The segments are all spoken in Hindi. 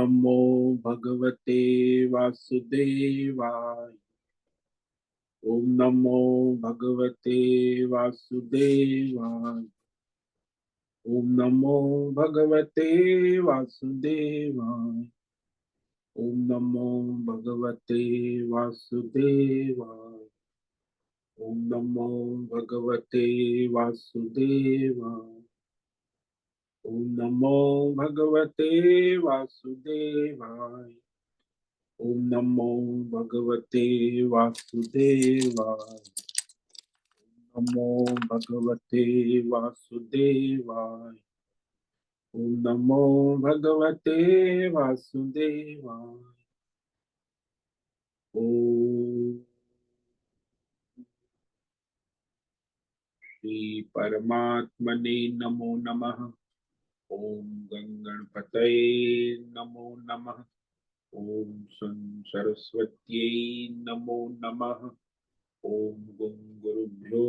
नमो भगवते वासुदेवाय। ओम नमो भगवते वासुदेवाय। ओम नमो भगवते वासुदेवाय। ओम नमो भगवते वासुदेवाय। ओम नमो भगवते वासुदेवाय। ओम नमो भगवते वासुदेवाय। ओम नमो भगवते वासुदेवाय। नमो भगवते वासुदेवाय। ओम नमो भगवते वासुदेवाय। ओम श्री परमात्मने नमो नमः। ओम गंगणपतये नमो नमः। ओम सरस्वत्यै नमो नमः। ओम गुरुभ्यो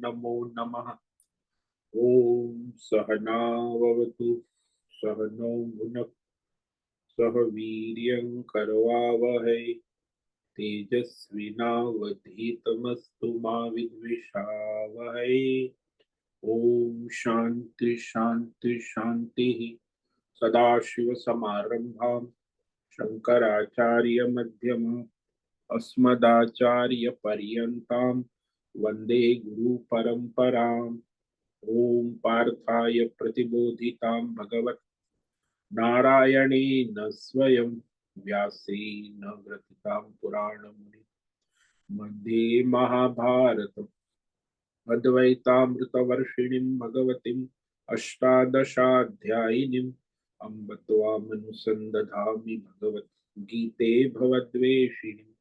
नमो नमः। ओम सहनाववतु सहनौ भुनक्तु सह वीर्यं करवावहै तेजस्विनावधीतमस्तु मा विद्विषावहै। ओम शांति शांति शांति। सदाशिव समारंभां शंकराचार्य मध्यमाम् अस्मदाचार्य पर्यन्तां वंदे गुरु परंपराम्। ओम पार्थाय प्रतिबोधितां भगवत् नारायणेन स्वयं व्यासेन ग्रथितां पुराणमुनि मध्ये महाभारतम् अद्वैतामृतवर्षिणीं भगवतीम् अष्टादशाध्यायिनीम् अम्ब त्वामनुसन्दधामि भगवद्गीते भवद्वेषिणीम्।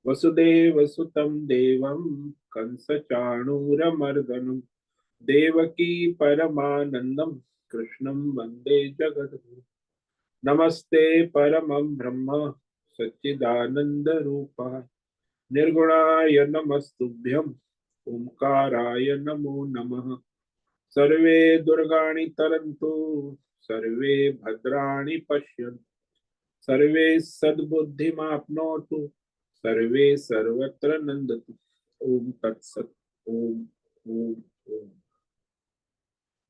वसुदेवसुतं देवं कंसचाणूरमर्दनं देवकी परमानन्दं कृष्णं वन्दे जगद्गुरुं। नमस्ते परमं ब्रह्म सच्चिदानन्दरूपाय निर्गुणाय नमस्तुभ्यम् ओंकाराय नमो नमः। सर्वे दुर्गाणि तरन्तु सर्वे भद्राणि पश्यन्तु सर्वे सद्बुद्धिमाप्नोतु सर्वे सर्वत्र नंदतु। ओम तत्सत। ओम ओम ओम।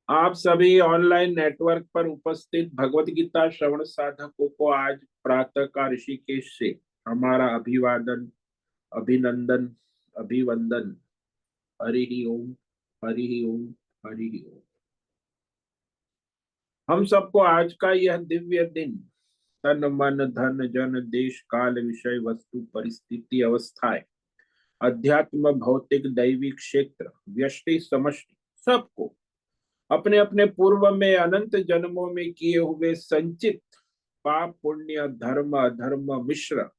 आप सभी ऑनलाइन नेटवर्क पर उपस्थित भगवत गीता श्रवण साधकों को आज प्रातः का ऋषिकेश से हमारा अभिवादन, अभिनंदन, अभिवंदन। हरि ओम, हरि ओम, हरि ओम। हम सबको आज का यह दिव्य दिन तन मन धन जन देश काल विषय वस्तु परिस्थिति अवस्थाएं अध्यात्म भौतिक दैविक क्षेत्र व्यष्टि समष्टि सबको अपने अपने पूर्व में अनंत जन्मों में किए हुए संचित पाप पुण्य धर्म अधर्म मिश्र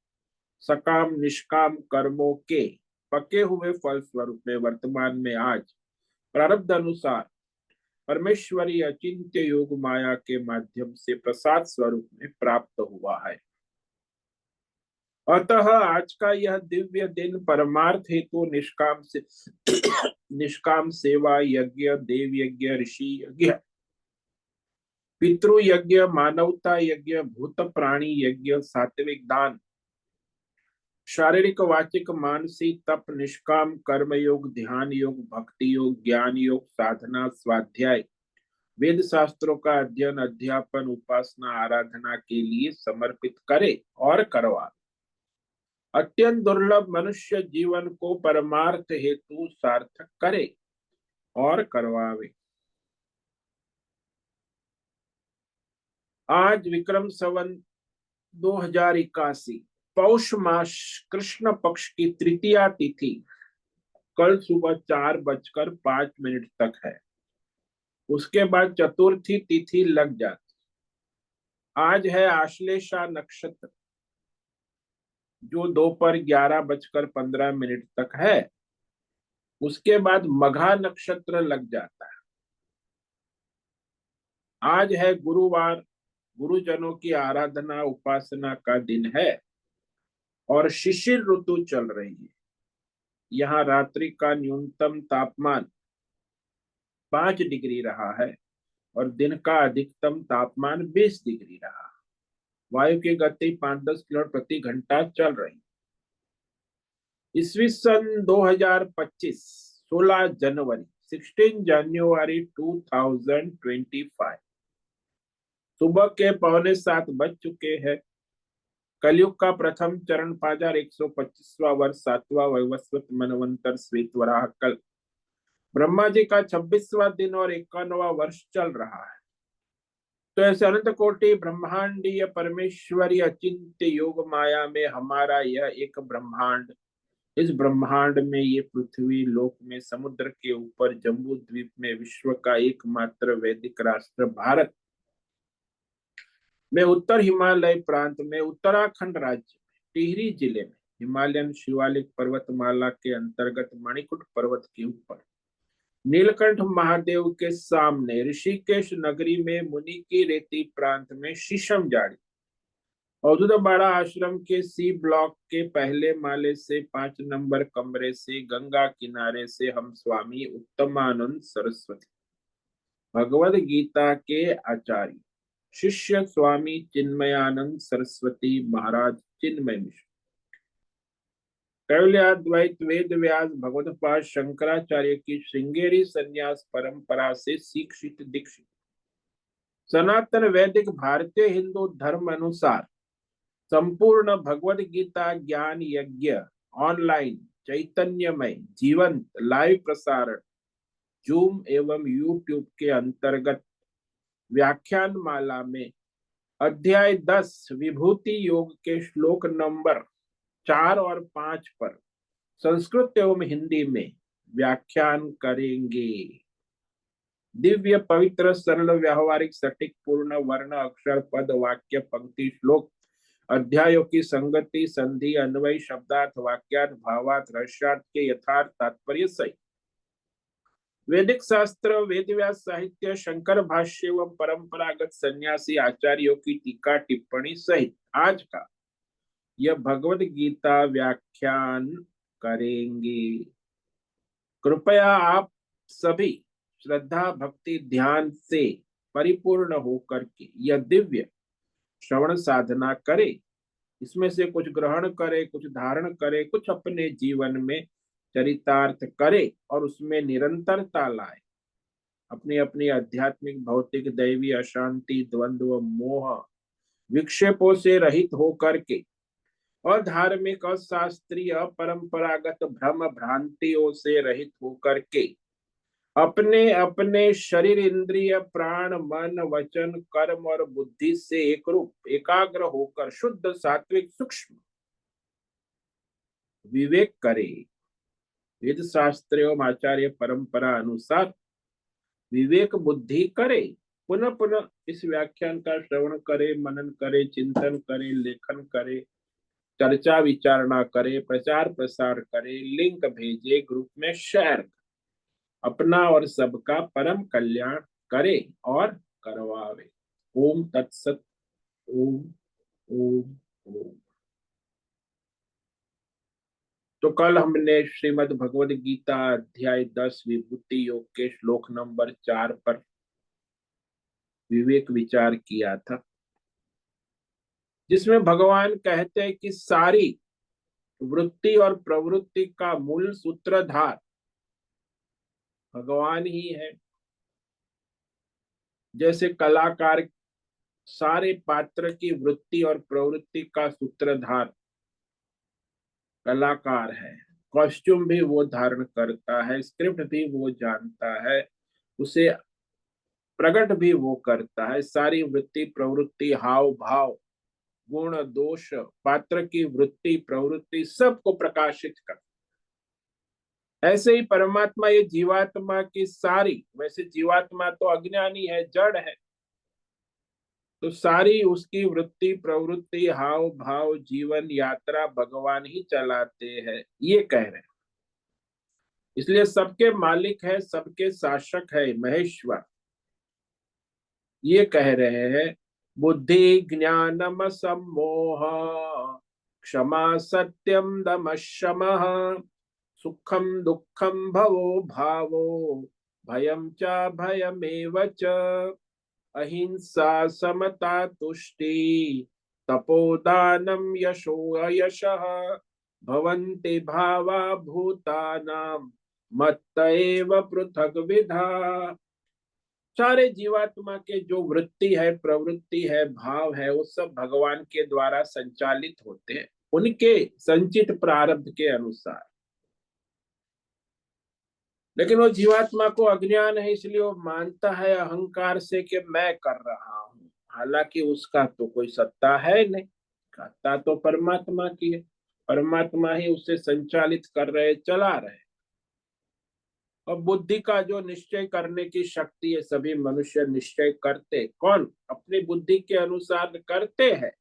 सकाम निष्काम कर्मों के पके हुए फल स्वरूप में वर्तमान में आज प्रारब्ध अनुसार परमेश्वरी अचिंत्य योग माया के माध्यम से प्रसाद स्वरूप में प्राप्त हुआ है। अतः आज का यह दिव्य दिन परमार्थ हेतु निष्काम सेवा यज्ञ देव यज्ञ ऋषि यज्ञ पितृ यज्ञ मानवता यज्ञ भूत प्राणी यज्ञ सात्विक दान शारीरिक वाचिक मानसिक तप निष्काम कर्म योग ध्यान योग भक्ति योग ज्ञान योग साधना स्वाध्याय वेद शास्त्रों का अध्ययन अध्यापन उपासना आराधना के लिए समर्पित करे और करवा अत्यंत दुर्लभ मनुष्य जीवन को परमार्थ हेतु सार्थक करे और करवावे। आज विक्रम संवत 2081 पौष मास कृष्ण पक्ष की तृतीया तिथि कल सुबह 4:05 तक है। उसके बाद चतुर्थी तिथि लग जाती। आज है आश्लेषा नक्षत्र जो दोपहर 11:15 तक है। उसके बाद मघा नक्षत्र लग जाता है। आज है गुरुवार, गुरुजनों की आराधना उपासना का दिन है और शिशिर ऋतु चल रही है। यहाँ रात्रि का न्यूनतम तापमान 5 डिग्री रहा है और दिन का अधिकतम तापमान 20 डिग्री रहा। वायु की गति 5-10 किलोमीटर प्रति घंटा चल रही। ईस्वी सन 2025 16 जनवरी 16 जनवरी 2025 सुबह के 6:45 बज चुके हैं। कलयुग का प्रथम चरण 5125वां वर्ष 7वां वैवस्वत मनवंतर श्वेत वराह कल ब्रह्मा जी का 26वां दिन और 51वां वर्ष चल रहा है। तो ऐसे अनंत कोटि ब्रह्मांडीय परमेश्वरी अचिंत्य योग माया में हमारा यह एक ब्रह्मांड, इस ब्रह्मांड में ये पृथ्वी लोक में समुद्र के ऊपर जम्बू द्वीप में विश्व का एकमात्र वैदिक राष्ट्र भारत में उत्तर हिमालय प्रांत में उत्तराखंड राज्य में टिहरी जिले में हिमालयन शिवालिक पर्वतमाला के अंतर्गत मणिकुट पर्वत के ऊपर नीलकंठ महादेव के सामने ऋषिकेश नगरी में मुनि की रेती प्रांत में शीशम जाड़ी अवधूतबाड़ा आश्रम के सी ब्लॉक के पहले माले से 5 नंबर कमरे से गंगा किनारे से हम स्वामी उत्तमानंद सरस्वती भगवद गीता के आचार्य शिष्य स्वामी चिन्मयानंद सरस्वती महाराज चिन्मय मिश्र कैवल्याद्वैत वेद व्यास भगवतपाद शंकराचार्य की श्रृंगेरी संन्यास परंपरा से शिक्षित दीक्षित सनातन वैदिक भारतीय हिंदू धर्म अनुसार संपूर्ण भगवद गीता ज्ञान यज्ञ ऑनलाइन चैतन्यमय जीवंत लाइव प्रसारण जूम एवं यूट्यूब के अंतर्गत व्याख्यान माला में अध्याय 10 विभूति योग के श्लोक नंबर 4 और 5 पर संस्कृत एवं हिंदी में व्याख्यान करेंगे। दिव्य पवित्र सरल व्यावहारिक सटीक पूर्ण वर्ण अक्षर पद वाक्य पंक्ति श्लोक अध्यायों की संगति संधि अन्वय शब्दार्थ वाक्यार्थ भावार्थ रहस्यार्थ के यथार्थ तात्पर्य सहित वैदिक शास्त्र वेद व्यास साहित्य शंकर भाष्य एवं परंपरागत सन्यासी आचार्यों की टीका टिप्पणी सहित आज का यह भगवद गीता व्याख्यान करेंगे। कृपया आप सभी श्रद्धा भक्ति ध्यान से परिपूर्ण होकर के यह दिव्य श्रवण साधना करे, इसमें से कुछ ग्रहण करे, कुछ धारण करे, कुछ अपने जीवन में चरितार्थ करे और उसमें निरंतरता लाए। अपनी अपनी आध्यात्मिक भौतिक दैवी अशांति द्वंद्व मोह विक्षेपों से रहित होकर के और धार्मिक और शास्त्रीय परंपरागत भ्रम भ्रांतियों से रहित होकर के अपने अपने शरीर इंद्रिय प्राण मन वचन कर्म और बुद्धि से एक रूप एकाग्र होकर शुद्ध सात्विक सूक्ष्म विवेक करे। वेद शास्त्र एवं आचार्य परंपरा अनुसार विवेक बुद्धि करे। पुनः पुनः इस व्याख्यान का श्रवण करे, मनन करे, चिंतन करे, लेखन करे, चर्चा विचारणा करे, प्रचार प्रसार करे, लिंक भेजे, ग्रुप में शेयर, अपना और सबका परम कल्याण करे और करवावे। ओम तत्सत। ओम ओम ओम। तो कल हमने श्रीमद् भगवद गीता अध्याय 10 विभूति योग के श्लोक नंबर 4 पर विवेक विचार किया था, जिसमें भगवान कहते हैं कि सारी वृत्ति और प्रवृत्ति का मूल सूत्रधार भगवान ही है। जैसे कलाकार सारे पात्र की वृत्ति और प्रवृत्ति का सूत्रधार कलाकार है, कॉस्ट्यूम भी वो धारण करता है, स्क्रिप्ट भी वो जानता है, उसे प्रकट भी वो करता है। सारी वृत्ति प्रवृत्ति हाव भाव गुण दोष पात्र की वृत्ति प्रवृत्ति सबको प्रकाशित करता। ऐसे ही परमात्मा ये जीवात्मा की सारी, वैसे जीवात्मा तो अज्ञानी है, जड़ है, तो सारी उसकी वृत्ति प्रवृत्ति हाव भाव जीवन यात्रा भगवान ही चलाते हैं, ये कह रहे हैं। इसलिए सबके मालिक है, सबके शासक है, महेश्वर। ये कह रहे हैं बुद्धि ज्ञानम सम्मोह क्षमा सत्यम दम शमः सुखम दुखम भवो भावो भयम च भयमेव च अहिंसा समता तुष्टि तपोदानम यशो यशः भवन्ति भावा भूतानां मत्त एव पृथक विधा। सारे जीवात्मा के जो वृत्ति है, प्रवृत्ति है, भाव है, वो सब भगवान के द्वारा संचालित होते हैं उनके संचित प्रारब्ध के अनुसार। लेकिन वो जीवात्मा को अज्ञान है, इसलिए वो मानता है अहंकार से कि मैं कर रहा हूं, हालांकि उसका तो कोई सत्ता है नहीं। सत्ता तो परमात्मा की है, परमात्मा ही उसे संचालित कर रहे, चला रहे। और बुद्धि का जो निश्चय करने की शक्ति है, सभी मनुष्य निश्चय करते कौन? अपनी बुद्धि के अनुसार करते हैं,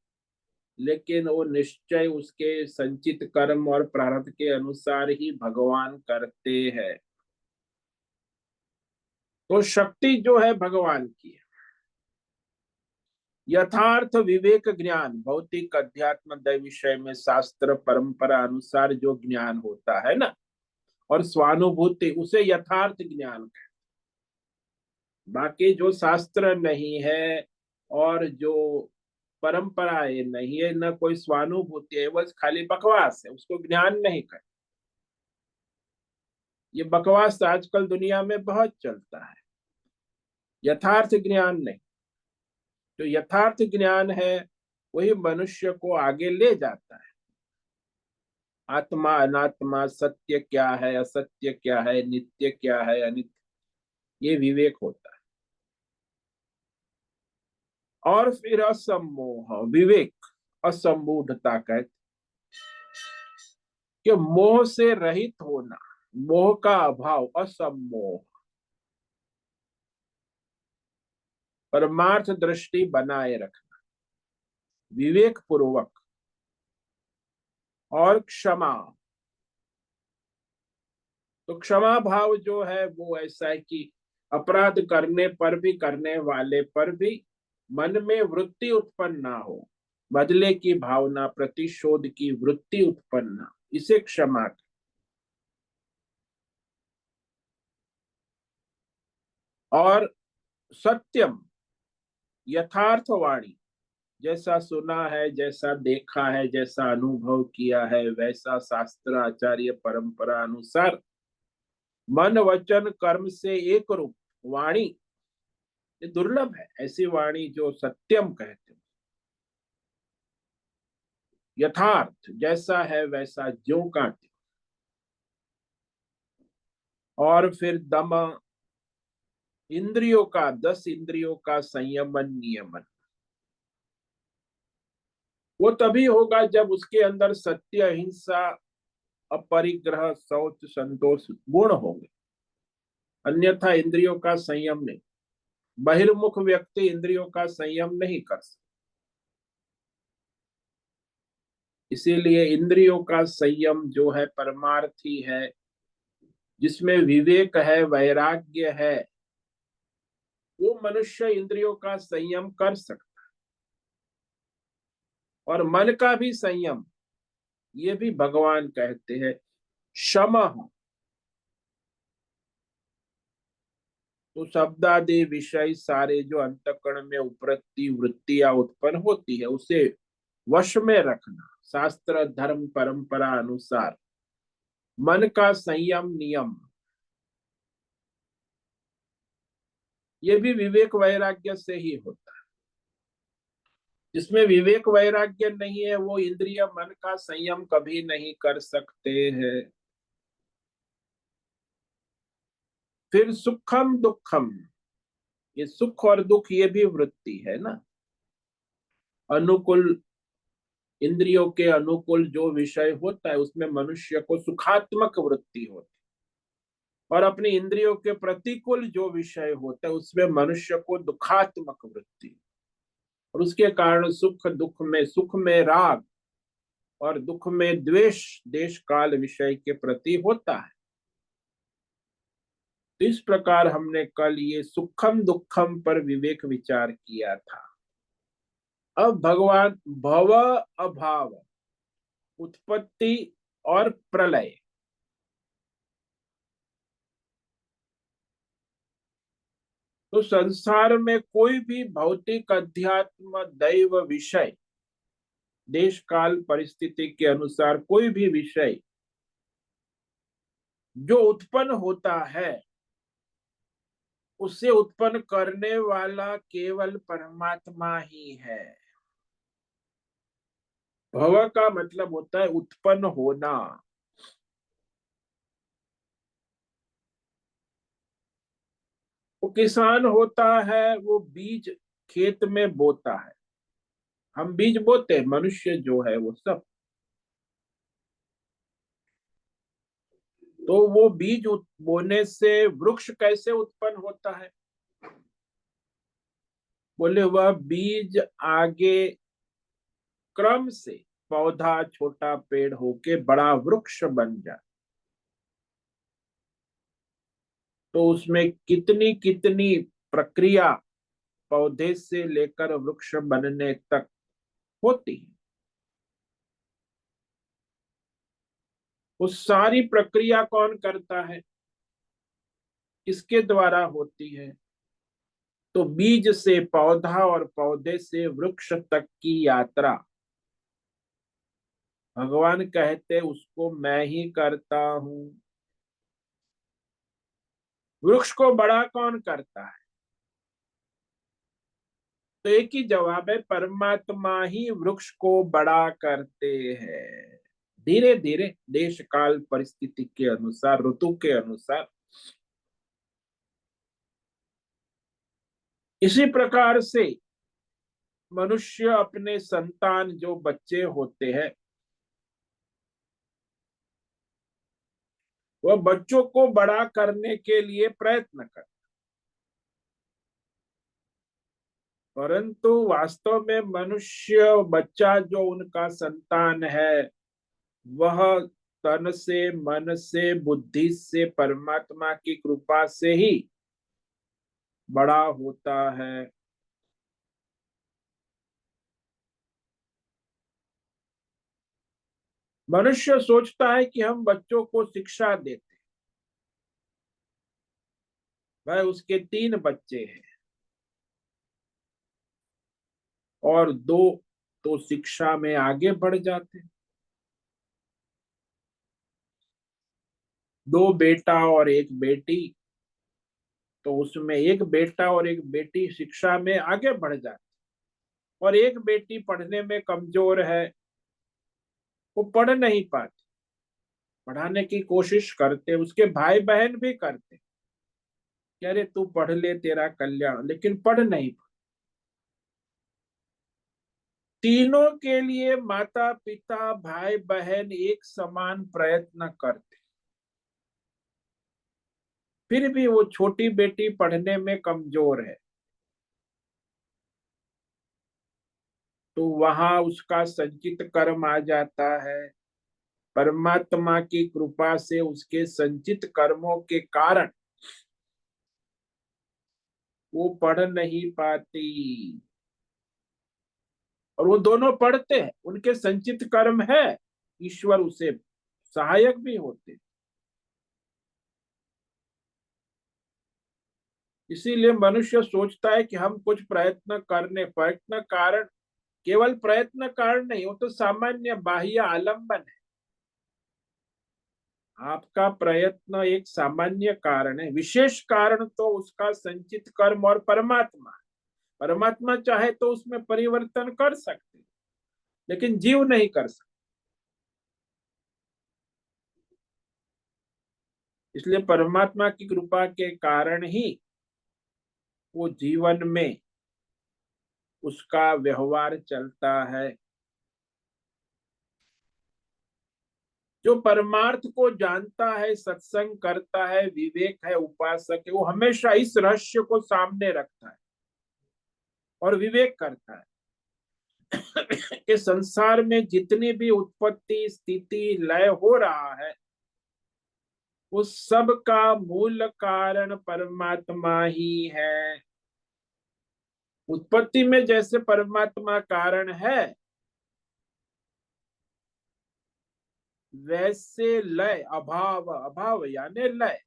लेकिन वो निश्चय उसके संचित कर्म और प्रारब्ध के अनुसार ही भगवान करते हैं। तो शक्ति जो है भगवान की है। यथार्थ विवेक ज्ञान, भौतिक अध्यात्म दैव विषय में शास्त्र परंपरा अनुसार जो ज्ञान होता है ना, और स्वानुभूति, उसे यथार्थ ज्ञान कहते। बाकी जो शास्त्र नहीं है और जो परंपराएं नहीं है, न कोई स्वानुभूति है, बस खाली बकवास है, उसको ज्ञान नहीं कहते। ये बकवास आजकल दुनिया में बहुत चलता है, यथार्थ ज्ञान नहीं। जो यथार्थ ज्ञान है वही मनुष्य को आगे ले जाता है। आत्मा अनात्मा, सत्य क्या है, असत्य क्या है, नित्य क्या है, अनित्य, ये विवेक होता है। और फिर असम्मोह विवेक, असम्मूढ़ता कहते, कि मोह से रहित होना, मोह का अभाव, असम्मोह, परमार्थ दृष्टि बनाए रखना विवेक पूर्वक। और क्षमा, तो क्षमा भाव जो है वो ऐसा है कि अपराध करने पर भी, करने वाले पर भी मन में वृत्ति उत्पन्न ना हो, बदले की भावना, प्रतिशोध की वृत्ति उत्पन्न ना, इसे क्षमा। और सत्यम, यथार्थ वाणी, जैसा सुना है, जैसा देखा है, जैसा अनुभव किया है, वैसा शास्त्र आचार्य परंपरा अनुसार मन वचन कर्म से एक रूप वाणी। ये दुर्लभ है ऐसी वाणी जो सत्यम कहते हैं। यथार्थ, जैसा है वैसा ज्यों का त्यों। और फिर दम, इंद्रियों का, 10 इंद्रियों का संयमन नियमन। वो तभी होगा जब उसके अंदर सत्य, अहिंसा, अपरिग्रह, शौच, संतोष गुण होंगे, अन्यथा इंद्रियों का संयम नहीं। बहिर्मुख व्यक्ति इंद्रियों का संयम नहीं कर सकता। इसीलिए इंद्रियों का संयम जो है परमार्थी है, जिसमें विवेक है, वैराग्य है, वो मनुष्य इंद्रियों का संयम कर सकता। और मन का भी संयम, ये भी भगवान कहते हैं शम। तो शब्दादि विषय सारे जो अंतकरण में उपरती वृत्तियां उत्पन्न होती है, उसे वश में रखना, शास्त्र धर्म परंपरा अनुसार मन का संयम नियम, ये भी विवेक वैराग्य से ही होता है। जिसमें विवेक वैराग्य नहीं है, वो इंद्रिय मन का संयम कभी नहीं कर सकते हैं। फिर सुखम दुखम, ये सुख और दुख ये भी वृत्ति है ना। अनुकूल, इंद्रियों के अनुकूल जो विषय होता है उसमें मनुष्य को सुखात्मक वृत्ति होती है, और अपनी इंद्रियों के प्रतिकूल जो विषय होता है उसमें मनुष्य को दुखात्मक वृत्ति। और उसके कारण सुख दुख में, सुख में राग और दुख में द्वेष, देश काल विषय के प्रति होता है। तो इस प्रकार हमने कल ये सुखम दुखम पर विवेक विचार किया था। अब भगवान भव अभाव, उत्पत्ति और प्रलय, तो संसार में कोई भी भौतिक अध्यात्म दैव विषय देश काल परिस्थिति के अनुसार कोई भी विषय जो उत्पन्न होता है उसे उत्पन्न करने वाला केवल परमात्मा ही है। भव का मतलब होता है उत्पन्न होना। वो किसान होता है, वो बीज खेत में बोता है। हम बीज बोते हैं, मनुष्य जो है वो सब। तो वो बीज बोने से वृक्ष कैसे उत्पन्न होता है? बोले वह बीज आगे क्रम से पौधा छोटा पेड़ होके बड़ा वृक्ष बन जाए। तो उसमें कितनी कितनी प्रक्रिया पौधे से लेकर वृक्ष बनने तक होती है। उस सारी प्रक्रिया कौन करता है, किसके द्वारा होती है? तो बीज से पौधा और पौधे से वृक्ष तक की यात्रा भगवान कहते उसको मैं ही करता हूं। वृक्ष को बड़ा कौन करता है? तो एक ही जवाब है, परमात्मा ही वृक्ष को बड़ा करते हैं, धीरे धीरे देश काल परिस्थिति के अनुसार, ऋतु के अनुसार। इसी प्रकार से मनुष्य अपने संतान जो बच्चे होते हैं, वह बच्चों को बड़ा करने के लिए प्रयत्न करते, परंतु वास्तव में मनुष्य बच्चा जो उनका संतान है वह तन से, मन से, बुद्धि से, परमात्मा की कृपा से ही बड़ा होता है। मनुष्य सोचता है कि हम बच्चों को शिक्षा देते। भाई उसके 3 बच्चे हैं और 2 तो शिक्षा में आगे बढ़ जाते हैं। 2 बेटा और 1 बेटी। तो उसमें 1 बेटा और 1 बेटी शिक्षा में आगे बढ़ जाते, और 1 बेटी पढ़ने में कमजोर है, वो पढ़ नहीं पाती। पढ़ाने की कोशिश करते, उसके भाई बहन भी करते कि अरे तू पढ़ ले, तेरा कल्याण, लेकिन पढ़ नहीं पाती। तीनों के लिए माता पिता भाई बहन एक समान प्रयत्न करते, फिर भी वो छोटी बेटी पढ़ने में कमजोर है। तो वहां उसका संचित कर्म आ जाता है। परमात्मा की कृपा से उसके संचित कर्मों के कारण वो पढ़ नहीं पाती। और वो दोनों पढ़ते हैं, उनके संचित कर्म है, ईश्वर उसे सहायक भी होते। इसीलिए मनुष्य सोचता है कि हम कुछ प्रयत्न कारण, केवल प्रयत्न कारण नहीं, वो तो सामान्य बाह्य आलंबन है। आपका प्रयत्न एक सामान्य कारण है, विशेष कारण तो उसका संचित कर्म और परमात्मा। परमात्मा चाहे तो उसमें परिवर्तन कर सकते, लेकिन जीव नहीं कर सकते। इसलिए परमात्मा की कृपा के कारण ही वो जीवन में उसका व्यवहार चलता है। जो परमार्थ को जानता है, सत्संग करता है, विवेक है, उपासक है, वो हमेशा इस रहस्य को सामने रखता है और विवेक करता है कि संसार में जितनी भी उत्पत्ति, स्थिति, लय हो रहा है, उस सब का मूल कारण परमात्मा ही है। उत्पत्ति में जैसे परमात्मा कारण है, वैसे लय, अभाव, अभाव यानी लय,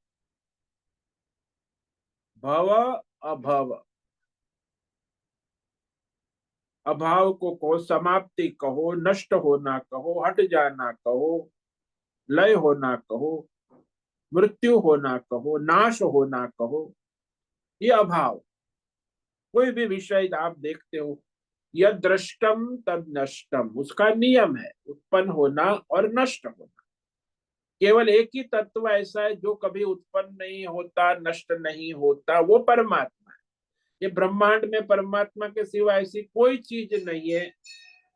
भव, अभव, अभाव को कहो, समाप्ति कहो, नष्ट होना कहो, हट जाना कहो, लय होना कहो, मृत्यु होना कहो, नाश होना कहो, ये अभाव। कोई भी विषय आप देखते हो, यद दृष्टम तद नष्टम, उसका नियम है उत्पन्न होना और नष्ट होना। केवल एक ही तत्व ऐसा है जो कभी उत्पन्न नहीं होता, नष्ट नहीं होता, वो परमात्मा है। ये ब्रह्मांड में परमात्मा के सिवा ऐसी कोई चीज नहीं है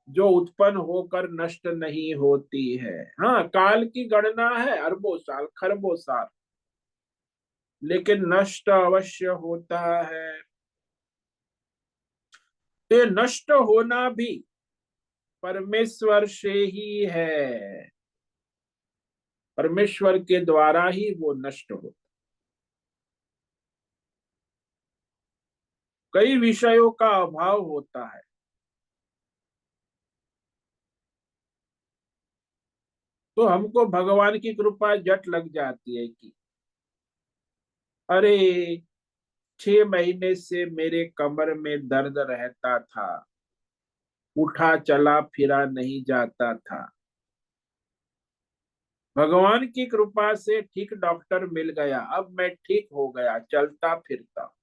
जो उत्पन्न होकर नष्ट नहीं होती है। हाँ, काल की गणना है अरबों साल, खरबों साल, लेकिन नष्ट अवश्य होता है। तो ये नष्ट होना भी परमेश्वर से ही है, परमेश्वर के द्वारा ही वो नष्ट होता। कई विषयों का अभाव होता है, तो हमको भगवान की कृपा जट लग जाती है कि अरे 6 महीने से मेरे कमर में दर्द रहता था, उठा चला फिरा नहीं जाता था, भगवान की कृपा से ठीक डॉक्टर मिल गया, अब मैं ठीक हो गया, चलता फिरता,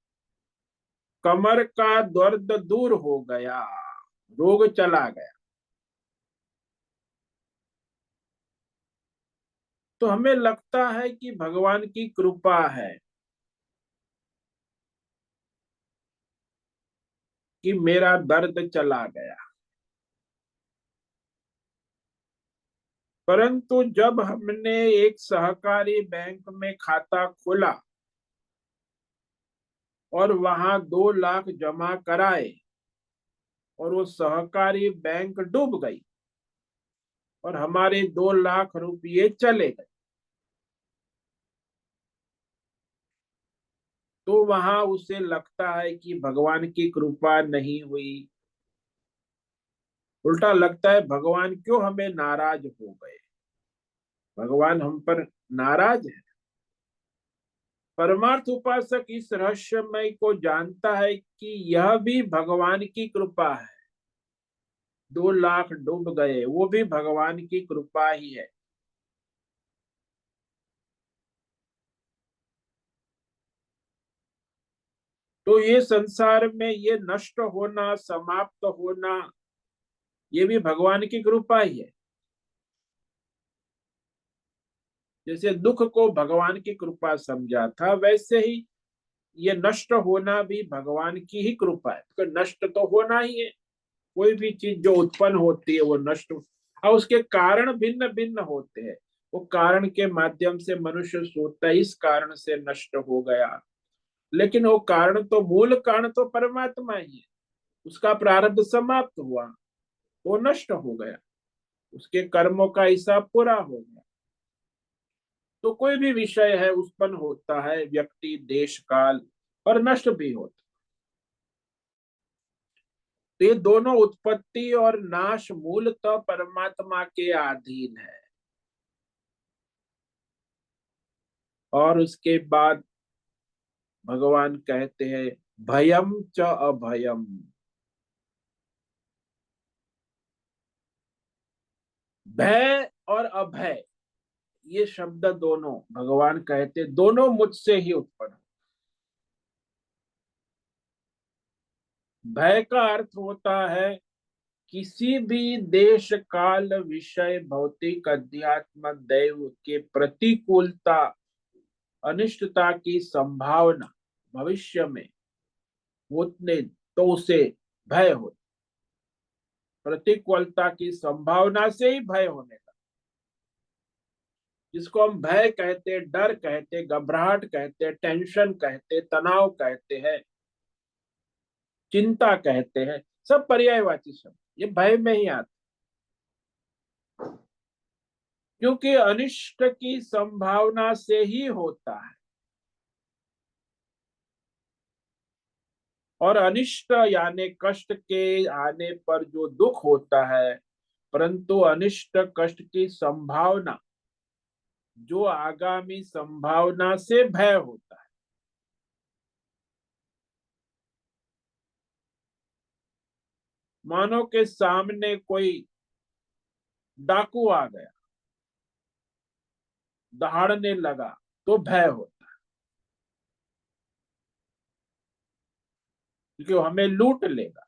कमर का दर्द दूर हो गया, रोग चला गया। तो हमें लगता है कि भगवान की कृपा है कि मेरा दर्द चला गया। परंतु जब हमने एक सहकारी बैंक में खाता खोला और वहां 2 लाख जमा कराए और वो सहकारी बैंक डूब गई और हमारे 2 लाख रुपये चले गए, तो वहां उसे लगता है कि भगवान की कृपा नहीं हुई। उल्टा लगता है भगवान क्यों हमें नाराज हो गए, भगवान हम पर नाराज है। परमार्थ उपासक इस रहस्यमय को जानता है कि यह भी भगवान की कृपा है। 2 लाख डूब गए, वो भी भगवान की कृपा ही है। तो ये संसार में ये नष्ट होना, समाप्त होना, ये भी भगवान की कृपा ही है। जैसे दुख को भगवान की कृपा समझा था, वैसे ही ये नष्ट होना भी भगवान की ही कृपा है, तो नष्ट तो होना ही है। कोई भी चीज जो उत्पन्न होती है वो नष्ट, और उसके कारण भिन्न भिन्न होते हैं। वो कारण के माध्यम से मनुष्य सोचता है इस कारण से नष्ट हो गया, लेकिन वो कारण तो, मूल कारण तो परमात्मा ही है। उसका प्रारब्ध समाप्त हुआ, वो नष्ट हो गया, उसके कर्मों का हिसाब पूरा हो गया। तो कोई भी विषय है उत्पन्न होता है, व्यक्ति, देश, काल, और नष्ट भी होता। तो ये दोनों उत्पत्ति और नाश मूलतः परमात्मा के अधीन है। और उसके बाद भगवान कहते हैं भयम च अभयम। भय और अभय, ये शब्द दोनों भगवान कहते दोनों मुझसे ही उत्पन्न। भय का अर्थ होता है किसी भी देश, काल, विषय, भौतिक, अध्यात्म, दैव के प्रतिकूलता, अनिष्टता की संभावना भविष्य में होने, तो उसे भय हो। प्रतिकूलता की संभावना से ही भय होने का, जिसको हम भय कहते, डर कहते, घबराहट कहते, टेंशन कहते, तनाव कहते हैं, चिंता कहते हैं, सब पर्यायवाची शब्द ये भय में ही आते। क्योंकि अनिष्ट की संभावना से ही होता है, और अनिष्ट यानी कष्ट के आने पर जो दुख होता है, परंतु अनिष्ट कष्ट की संभावना, जो आगामी संभावना से भय होता है। मानो के सामने कोई डाकू आ गया, दहाड़ने लगा, तो भय होता है, क्योंकि वो हमें लूट लेगा,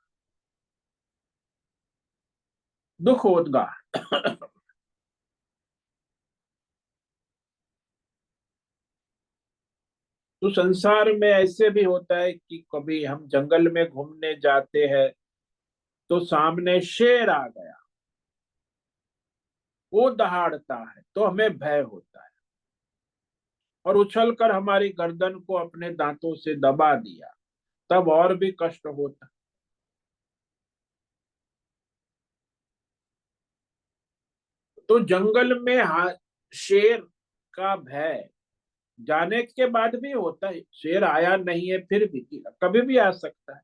दुख होगा। तो संसार में ऐसे भी होता है कि कभी हम जंगल में घूमने जाते हैं, तो सामने शेर आ गया, वो दहाड़ता है, तो हमें भय होता है, और उछलकर हमारी गर्दन को अपने दांतों से दबा दिया, तब और भी कष्ट होता। तो जंगल में शेर का भय जाने के बाद भी होता है। शेर आया नहीं है फिर भी, कभी भी आ सकता है।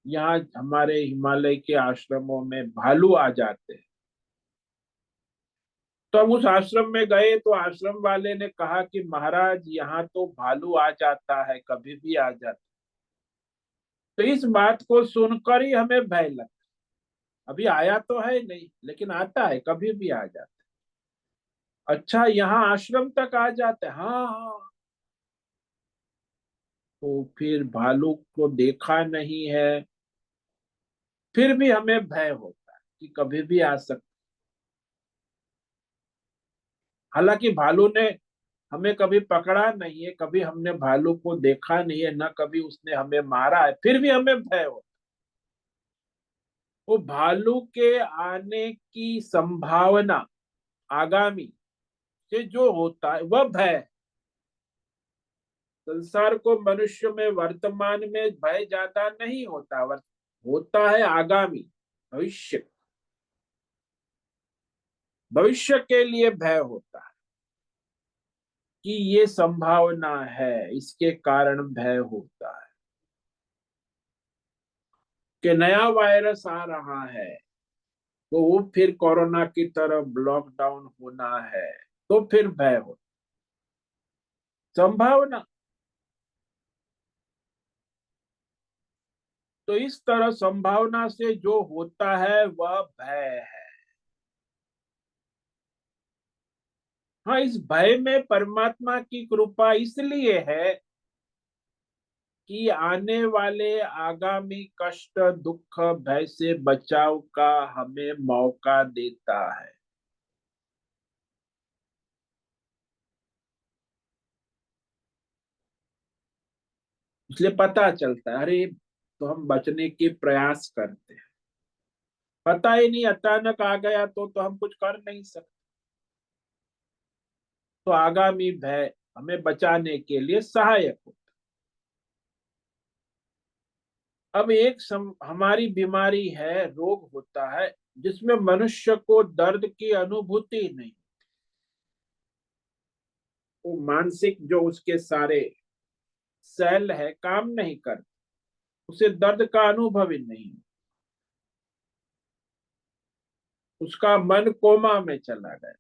यहाँ हमारे हिमालय के आश्रमों में भालू आ जाते हैं। तो हम उस आश्रम में गए, तो आश्रम वाले ने कहा कि महाराज यहाँ तो भालू आ जाता है, कभी भी आ जाता है। तो इस बात को सुनकर ही हमें भय लगता। अभी आया तो है नहीं, लेकिन आता है, कभी भी आ जाता है। अच्छा, यहाँ आश्रम तक आ जाते हैं, हाँ हाँ। तो फिर भालू को देखा नहीं है, फिर भी हमें भय होता है कि कभी भी आ सकता। हालांकि भालू ने हमें कभी पकड़ा नहीं है, कभी हमने भालू को देखा नहीं है, ना कभी उसने हमें मारा है, फिर भी हमें भय होता है। वो भालू के आने की संभावना आगामी से जो होता है वह भय है। संसार को मनुष्य में वर्तमान में भय ज्यादा नहीं होता, होता है आगामी, भविष्य, भविष्य के लिए भय होता है कि ये संभावना है, इसके कारण भय होता है कि नया वायरस आ रहा है, तो वो फिर कोरोना की तरह लॉकडाउन होना है, तो फिर भय हो, संभावना। तो इस तरह संभावना से जो होता है वह भय है। हाँ, इस भय में परमात्मा की कृपा इसलिए है कि आने वाले आगामी कष्ट, दुख, भय से बचाव का हमें मौका देता है। इसलिए पता चलता है, अरे तो हम बचने के प्रयास करते हैं, पता ही नहीं, अचानक आ गया तो हम कुछ कर नहीं सकते। तो आगामी भय हमें बचाने के लिए सहायक हो। अब हमारी बीमारी है, रोग होता है, जिसमें मनुष्य को दर्द की अनुभूति नहीं, वो मानसिक जो उसके सारे सेल है काम नहीं करते, उसे दर्द का अनुभव ही नहीं, उसका मन कोमा में चला गया।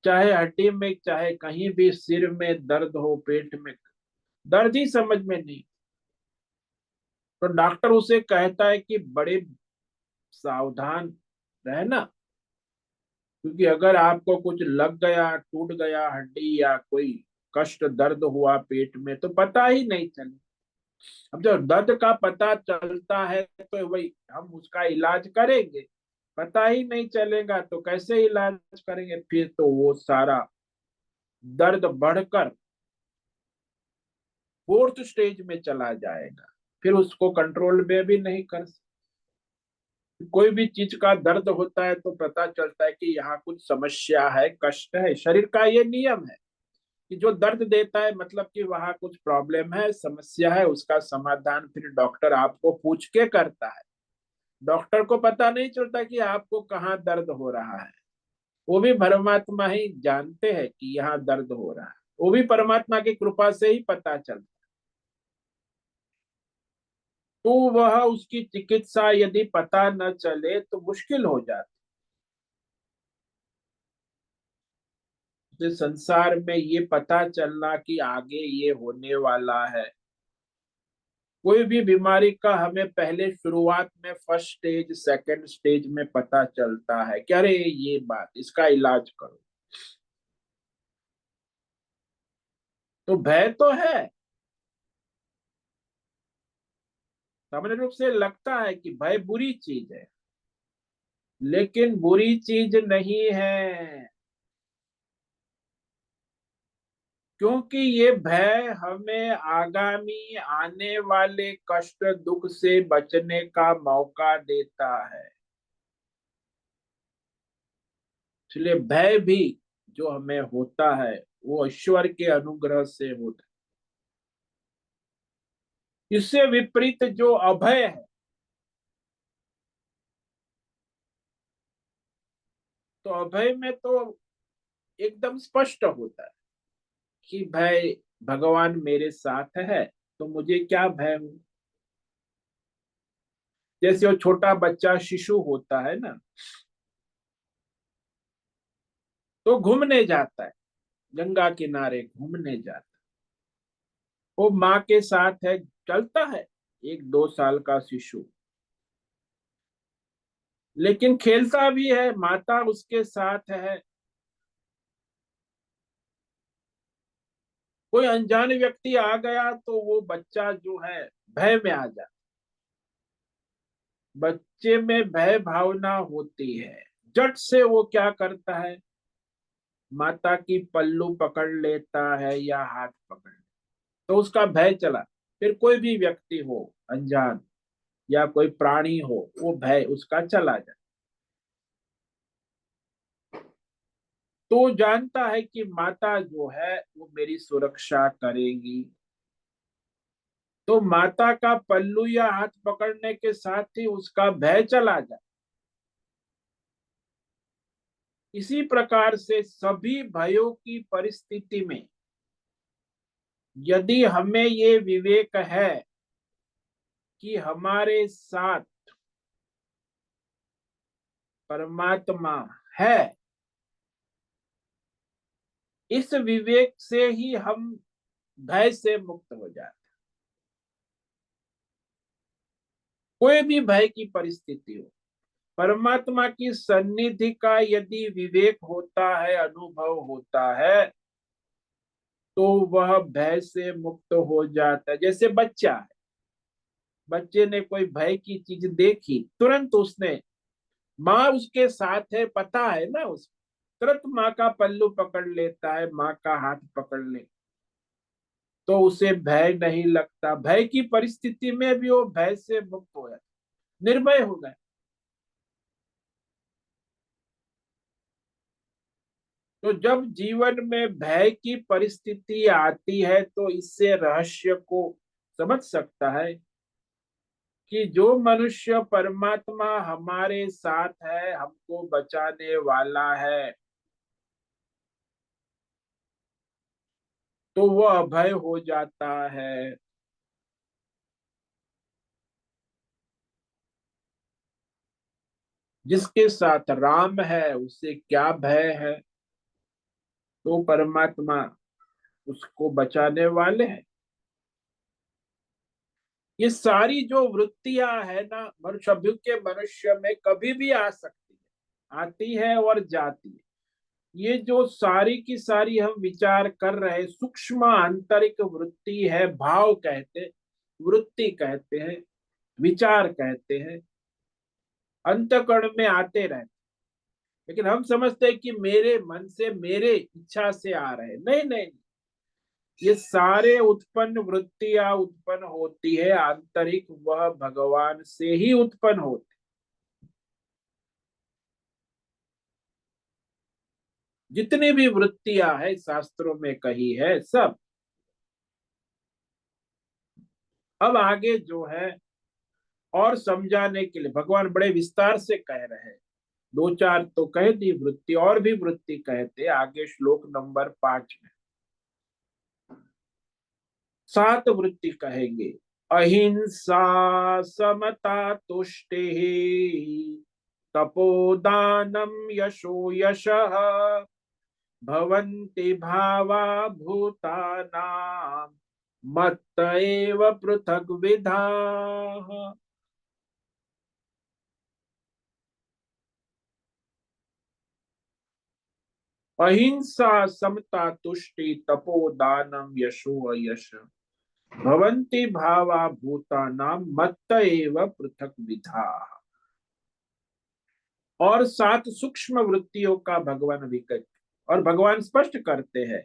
चाहे हड्डी में, चाहे कहीं भी, सिर में दर्द हो, पेट में दर्द ही समझ में नहीं। तो डॉक्टर उसे कहता है कि बड़े सावधान रहना, क्योंकि अगर आपको कुछ लग गया, टूट गया हड्डी, या कोई कष्ट, दर्द हुआ पेट में, तो पता ही नहीं चले। अब जब दर्द का पता चलता है तो वही हम उसका इलाज करेंगे, पता ही नहीं चलेगा तो कैसे इलाज करेंगे? फिर तो वो सारा दर्द बढ़कर फोर्थ स्टेज में चला जाएगा, फिर उसको कंट्रोल में भी नहीं कर सकते। कोई भी चीज का दर्द होता है तो पता चलता है कि यहाँ कुछ समस्या है, कष्ट है। शरीर का ये नियम है कि जो दर्द देता है मतलब कि वहां कुछ प्रॉब्लम है, समस्या है, उसका समाधान फिर डॉक्टर आपको पूछ के करता है। डॉक्टर को पता नहीं चलता कि आपको कहाँ दर्द हो रहा है, वो भी परमात्मा ही जानते हैं कि यहाँ दर्द हो रहा है, वो भी परमात्मा की कृपा से ही पता चलता। तो वह उसकी चिकित्सा यदि पता न चले तो मुश्किल हो जाती। तो संसार में ये पता चलना कि आगे ये होने वाला है। कोई भी बीमारी का हमें पहले शुरुआत में फर्स्ट स्टेज सेकंड स्टेज में पता चलता है कि अरे ये बात, इसका इलाज करो। तो भय तो है, सामान्य रूप से लगता है कि भय बुरी चीज है, लेकिन बुरी चीज नहीं है। क्योंकि ये भय हमें आगामी आने वाले कष्ट दुख से बचने का मौका देता है। इसलिए भय भी जो हमें होता है वो ईश्वर के अनुग्रह से होता है। इससे विपरीत जो अभय है, तो अभय में तो एकदम स्पष्ट होता है कि भय, भगवान मेरे साथ है तो मुझे क्या भय हो। जैसे वो छोटा बच्चा शिशु होता है ना, तो घूमने जाता है, गंगा किनारे घूमने जाता है, वो माँ के साथ है, चलता है, 1-2 साल का शिशु, लेकिन खेलता भी है, माता उसके साथ है। कोई अनजान व्यक्ति आ गया तो वो बच्चा जो है भय में आ जाता, बच्चे में भय भावना होती है। जट से वो क्या करता है, माता की पल्लू पकड़ लेता है या हाथ पकड़, तो उसका भय चला। फिर कोई भी व्यक्ति हो अनजान या कोई प्राणी हो, वो भय उसका चला जाए। तो जानता है कि माता जो है वो मेरी सुरक्षा करेगी, तो माता का पल्लू या हाथ पकड़ने के साथ ही उसका भय चला जाए। इसी प्रकार से सभी भयों की परिस्थिति में यदि हमें ये विवेक है कि हमारे साथ परमात्मा है, इस विवेक से ही हम भय से मुक्त हो जाते। कोई भी भय की परिस्थिति हो, परमात्मा की सन्निधि का यदि विवेक होता है, अनुभव होता है, तो वह भय से मुक्त हो जाता है। जैसे बच्चा है, बच्चे ने कोई भय की चीज देखी, तुरंत उसने, माँ उसके साथ है, पता है ना, उस तुरंत माँ का पल्लू पकड़ लेता है, माँ का हाथ पकड़ ले, तो उसे भय नहीं लगता। भय की परिस्थिति में भी वो भय से मुक्त हो जाता, निर्भय हो गए। तो जब जीवन में भय की परिस्थिति आती है तो इससे रहस्य को समझ सकता है कि जो मनुष्य परमात्मा हमारे साथ है, हमको बचाने वाला है, तो वह अभय हो जाता है। जिसके साथ राम है उसे क्या भय है, तो परमात्मा उसको बचाने वाले हैं। ये सारी जो वृत्तियां है ना, मनुष्य के मनुष्य में कभी भी आ सकती है, आती है और जाती है। ये जो सारी की सारी हम विचार कर रहे, सूक्ष्म आंतरिक वृत्ति है, भाव कहते, वृत्ति कहते हैं, विचार कहते हैं, अंतकरण में आते रहते। लेकिन हम समझते हैं कि मेरे मन से, मेरे इच्छा से आ रहे, नहीं नहीं, ये सारे उत्पन्न वृत्तियां उत्पन्न होती है आंतरिक, वह भगवान से ही उत्पन्न होती। जितनी भी वृत्तियां है शास्त्रों में कही है सब। अब आगे जो है और समझाने के लिए भगवान बड़े विस्तार से कह रहे हैं। 2-4 तो कह दी वृत्ति, और भी वृत्ति कहते आगे श्लोक नंबर 5 में 7 वृत्ति कहेंगे। अहिंसा, समता, तुष्टि, तपोदानम, यशो यशः, भवन्ति भावा भूतानां मत्त एव पृथक् विधाः। अहिंसा समता तुष्टि तपोदानम यशो यश भवन्ति भावा भूतानां मत्त एव पृथक् विधाः। और 7 सूक्ष्म वृत्तियों का भगवान विकल्प, और भगवान स्पष्ट करते हैं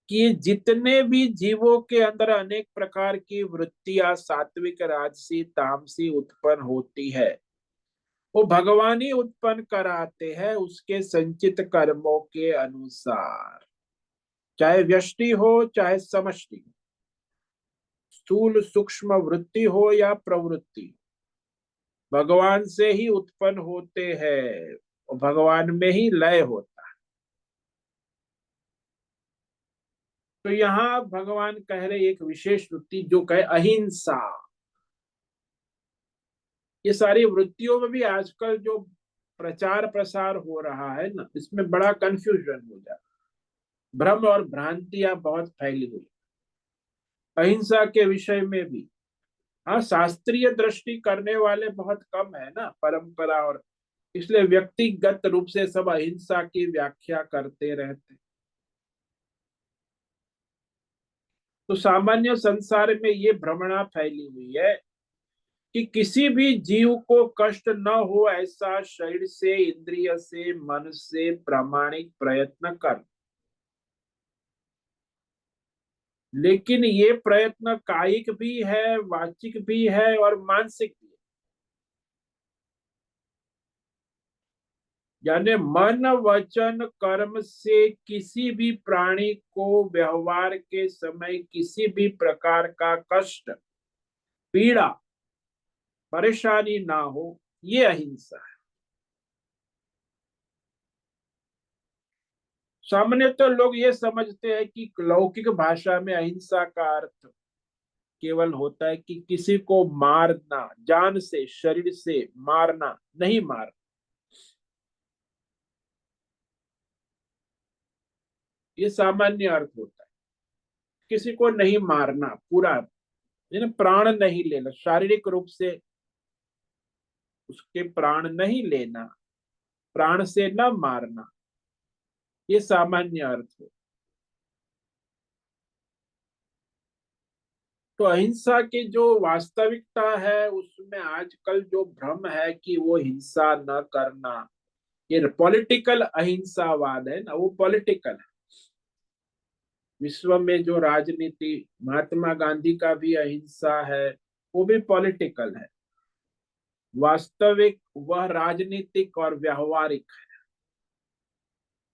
कि जितने भी जीवों के अंदर अनेक प्रकार की वृत्तियां सात्विक राजसी तामसी उत्पन्न होती है, वो भगवान ही उत्पन्न कराते हैं उसके संचित कर्मों के अनुसार, चाहे व्यष्टि हो चाहे समष्टि, स्थूल सूक्ष्म वृत्ति हो या प्रवृत्ति, भगवान से ही उत्पन्न होते हैं और भगवान में ही लय होता है। तो यहाँ भगवान कह रहे एक विशेष वृत्ति जो कहे अहिंसा। ये सारी वृत्तियों में भी आजकल जो प्रचार प्रसार हो रहा है ना, इसमें बड़ा कंफ्यूजन हो जाता, भ्रम और भ्रांतियां बहुत फैली हुई अहिंसा के विषय में भी। हाँ, शास्त्रीय दृष्टि करने वाले बहुत कम है ना, परंपरा, और इसलिए व्यक्तिगत रूप से सब अहिंसा की व्याख्या करते रहते। तो सामान्य संसार में ये भ्रमणा फैली हुई है कि किसी भी जीव को कष्ट न हो ऐसा शरीर से इंद्रिय से मन से प्रामाणिक प्रयत्न कर। लेकिन ये प्रयत्न कायिक भी है, वाचिक भी है और मानसिक भी है। यानी मन वचन कर्म से किसी भी प्राणी को व्यवहार के समय किसी भी प्रकार का कष्ट पीड़ा परेशानी ना हो, ये अहिंसा है। सामान्य तो लोग ये समझते हैं कि लौकिक भाषा में अहिंसा का अर्थ केवल होता है कि किसी को मारना, जान से शरीर से मारना, नहीं मारना। ये सामान्य अर्थ होता है, किसी को नहीं मारना पूरा, यानी प्राण नहीं लेना, शारीरिक रूप से उसके प्राण नहीं लेना, प्राण से न मारना, ये सामान्य अर्थ है। तो अहिंसा की जो वास्तविकता है उसमें आजकल जो भ्रम है कि वो हिंसा न करना, ये पॉलिटिकल अहिंसावाद है ना, वो पॉलिटिकल है। विश्व में जो राजनीति, महात्मा गांधी का भी अहिंसा है, वो भी पॉलिटिकल है। वास्तविक वह राजनीतिक और व्यवहारिक है,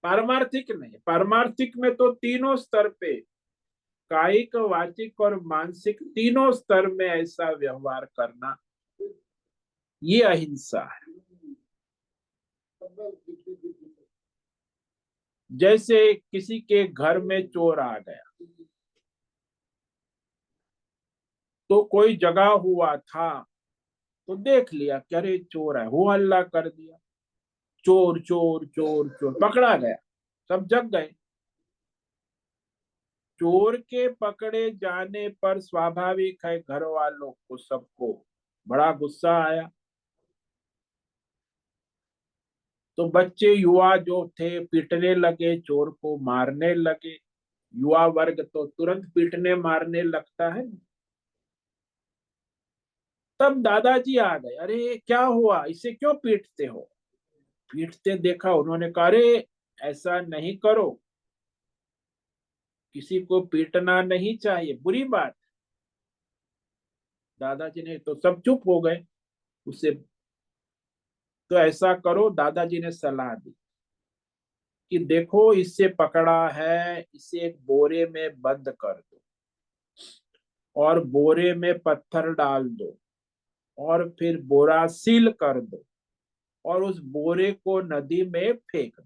पारमार्थिक नहीं। पारमार्थिक में तो तीनों स्तर पे, कायिक वाचिक और मानसिक, तीनों स्तर में ऐसा व्यवहार करना, ये अहिंसा है। जैसे किसी के घर में चोर आ गया, तो कोई जगा हुआ था, तो देख लिया कि अरे चोर है, हो हल्ला कर दिया, चोर चोर चोर चोर, पकड़ा गया, सब जग गए। चोर के पकड़े जाने पर स्वाभाविक है घर वालों को सबको बड़ा गुस्सा आया। तो बच्चे युवा जो थे पीटने लगे, चोर को मारने लगे। युवा वर्ग तो तुरंत पीटने मारने लगता है। तब दादाजी आ गए, अरे क्या हुआ, इसे क्यों पीटते हो। पीटते देखा, उन्होंने कहा अरे ऐसा नहीं करो, किसी को पीटना नहीं चाहिए, बुरी बात। दादाजी ने तो सब चुप हो गए। उसे तो ऐसा करो, दादाजी ने सलाह दी कि देखो इससे पकड़ा है, इसे एक बोरे में बंद कर दो और बोरे में पत्थर डाल दो और फिर बोरा सील कर दो और उस बोरे को नदी में फेंक दो।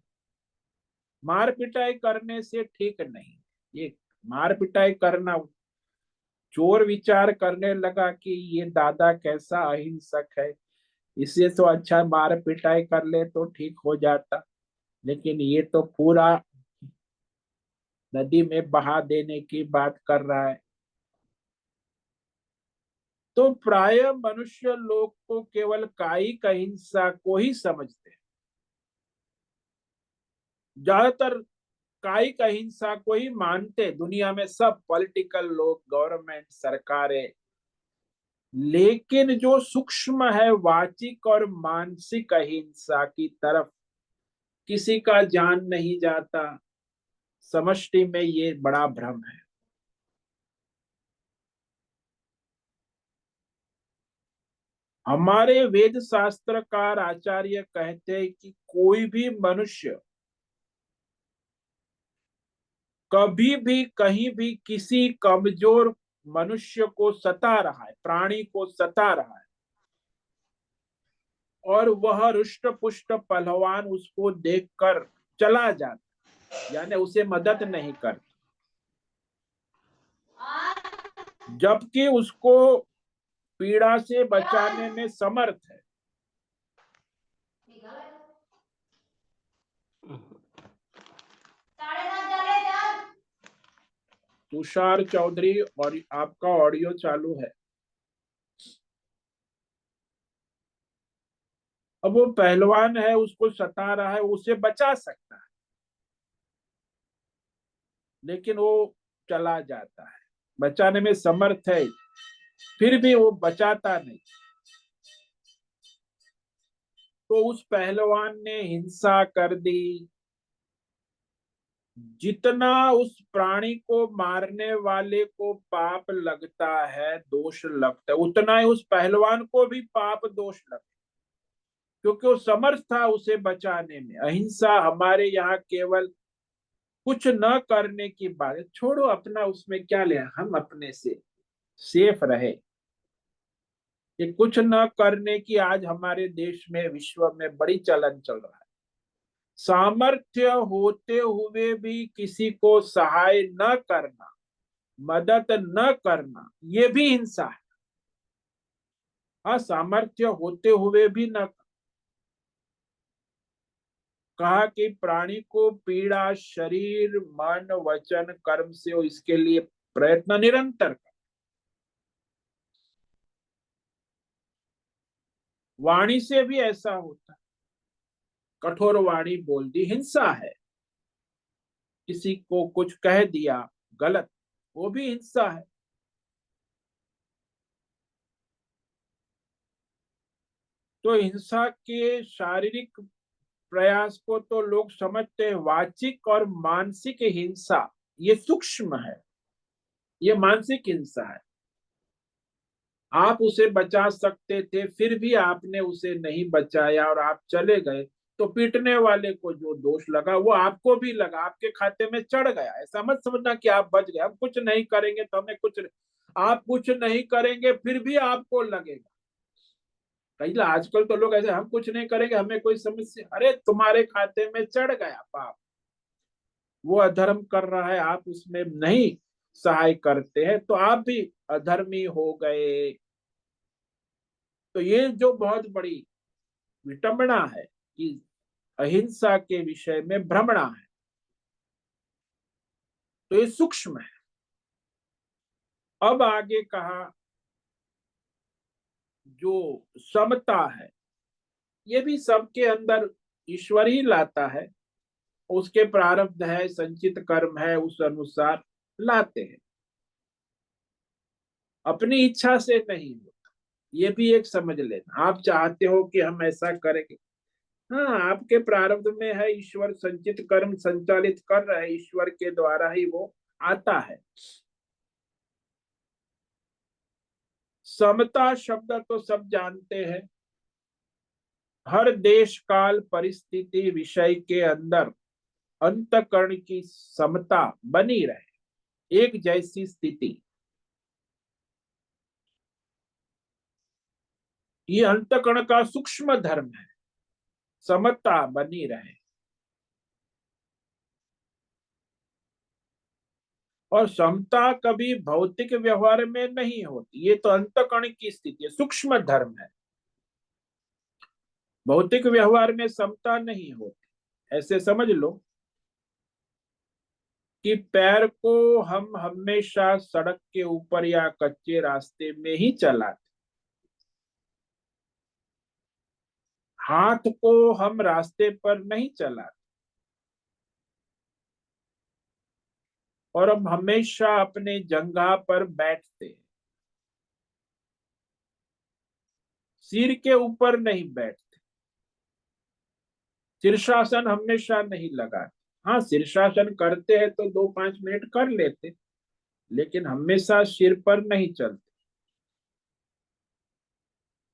मार पिटाई करने से ठीक नहीं, ये मार पिटाई करना। चोर विचार करने लगा कि ये दादा कैसा अहिंसक है, इससे तो अच्छा मार पिटाई कर ले तो ठीक हो जाता। लेकिन ये तो पूरा नदी में बहा देने की बात कर रहा है। तो प्राय मनुष्य लोग को केवल कायिक अहिंसा को ही समझते हैं, ज्यादातर कायिक अहिंसा को ही मानते दुनिया में सब पॉलिटिकल लोग, गवर्नमेंट, सरकारें। लेकिन जो सूक्ष्म है वाचिक और मानसिक अहिंसा की तरफ किसी का ध्यान नहीं जाता। समष्टि में ये बड़ा भ्रम है। हमारे वेद शास्त्रकार आचार्य कहते हैं कि कोई भी मनुष्य कभी भी कहीं भी किसी कमजोर मनुष्य को सता रहा है, प्राणी को सता रहा है, और वह रुष्ट पुष्ट पहलवान उसको देखकर चला जाता, यानी उसे मदद नहीं करता, जबकि उसको पीड़ा से बचाने में समर्थ है। तुषार चौधरी, और आपका ऑडियो चालू है। अब वो पहलवान है, उसको सता रहा है, उसे बचा सकता है, लेकिन वो चला जाता है, बचाने में समर्थ है, फिर भी वो बचाता नहीं। तो उस पहलवान ने हिंसा कर दी। जितना उस प्राणी को मारने वाले को पाप लगता है, दोष लगता है, उतना ही उस पहलवान को भी पाप दोष लगता है, क्योंकि वो समर्थ था उसे बचाने में। अहिंसा हमारे यहाँ केवल कुछ न करने की बात है, छोड़ो अपना, उसमें क्या ले, हम अपने से सेफ रहे। ये कुछ न करने की आज हमारे देश में, विश्व में बड़ी चलन चल रहा है। सामर्थ्य होते हुए भी किसी को सहाय न करना, मदद न करना, ये भी हिंसा है। हाँ, सामर्थ्य होते हुए भी न। कहा कि प्राणी को पीड़ा शरीर मन वचन कर्म से हो, इसके लिए प्रयत्न निरंतर कर। वाणी से भी ऐसा होता है। कठोर वाणी बोल दी, हिंसा है। किसी को कुछ कह दिया गलत, वो भी हिंसा है। तो हिंसा के शारीरिक प्रयास को तो लोग समझते हैं, वाचिक और मानसिक हिंसा ये सूक्ष्म है, ये मानसिक हिंसा है। आप उसे बचा सकते थे, फिर भी आपने उसे नहीं बचाया और आप चले गए, तो पीटने वाले को जो दोष लगा वो आपको भी लगा, आपके खाते में चढ़ गया। ऐसा मत समझना कि आप बच गए, हम कुछ नहीं करेंगे तो हमें कुछ, आप कुछ नहीं करेंगे फिर भी आपको लगेगा। कई आजकल तो लोग ऐसे, हम कुछ नहीं करेंगे हमें कोई समस्या, अरे तुम्हारे खाते में चढ़ गया पाप, वो अधर्म कर रहा है, आप उसमें नहीं सहाय करते हैं, तो आप भी अधर्मी हो गए। तो ये जो बहुत बड़ी विटंबना है कि अहिंसा के विषय में भ्रमणा है, तो ये सूक्ष्म है। अब आगे कहा जो समता है, ये भी सबके अंदर ईश्वर ही लाता है, उसके प्रारब्ध है, संचित कर्म है, उस अनुसार लाते हैं, अपनी इच्छा से नहीं होता। ये भी एक समझ लेना, आप चाहते हो कि हम ऐसा करेंगे, हाँ आपके प्रारब्ध में है, ईश्वर संचित कर्म संचालित कर रहा है, ईश्वर के द्वारा ही वो आता है। समता शब्द तो सब जानते हैं, हर देश काल परिस्थिति विषय के अंदर अंतकरण की समता बनी रहे, एक जैसी स्थिति, ये अंतकरण का सूक्ष्म धर्म है, समता बनी रहे। और समता कभी भौतिक व्यवहार में नहीं होती, ये तो अंतकरण की स्थिति है, सूक्ष्म धर्म है। भौतिक व्यवहार में समता नहीं होती। ऐसे समझ लो कि पैर को हम हमेशा सड़क के ऊपर या कच्चे रास्ते में ही चलाते, हाथ को हम रास्ते पर नहीं चलाते, और हम हमेशा अपने जंघा पर बैठते हैं, सिर के ऊपर नहीं बैठते, शीर्षासन हमेशा नहीं लगाते। हाँ, शीर्षासन करते हैं तो 2-5 मिनट कर लेते, लेकिन हमेशा सिर पर नहीं चलते।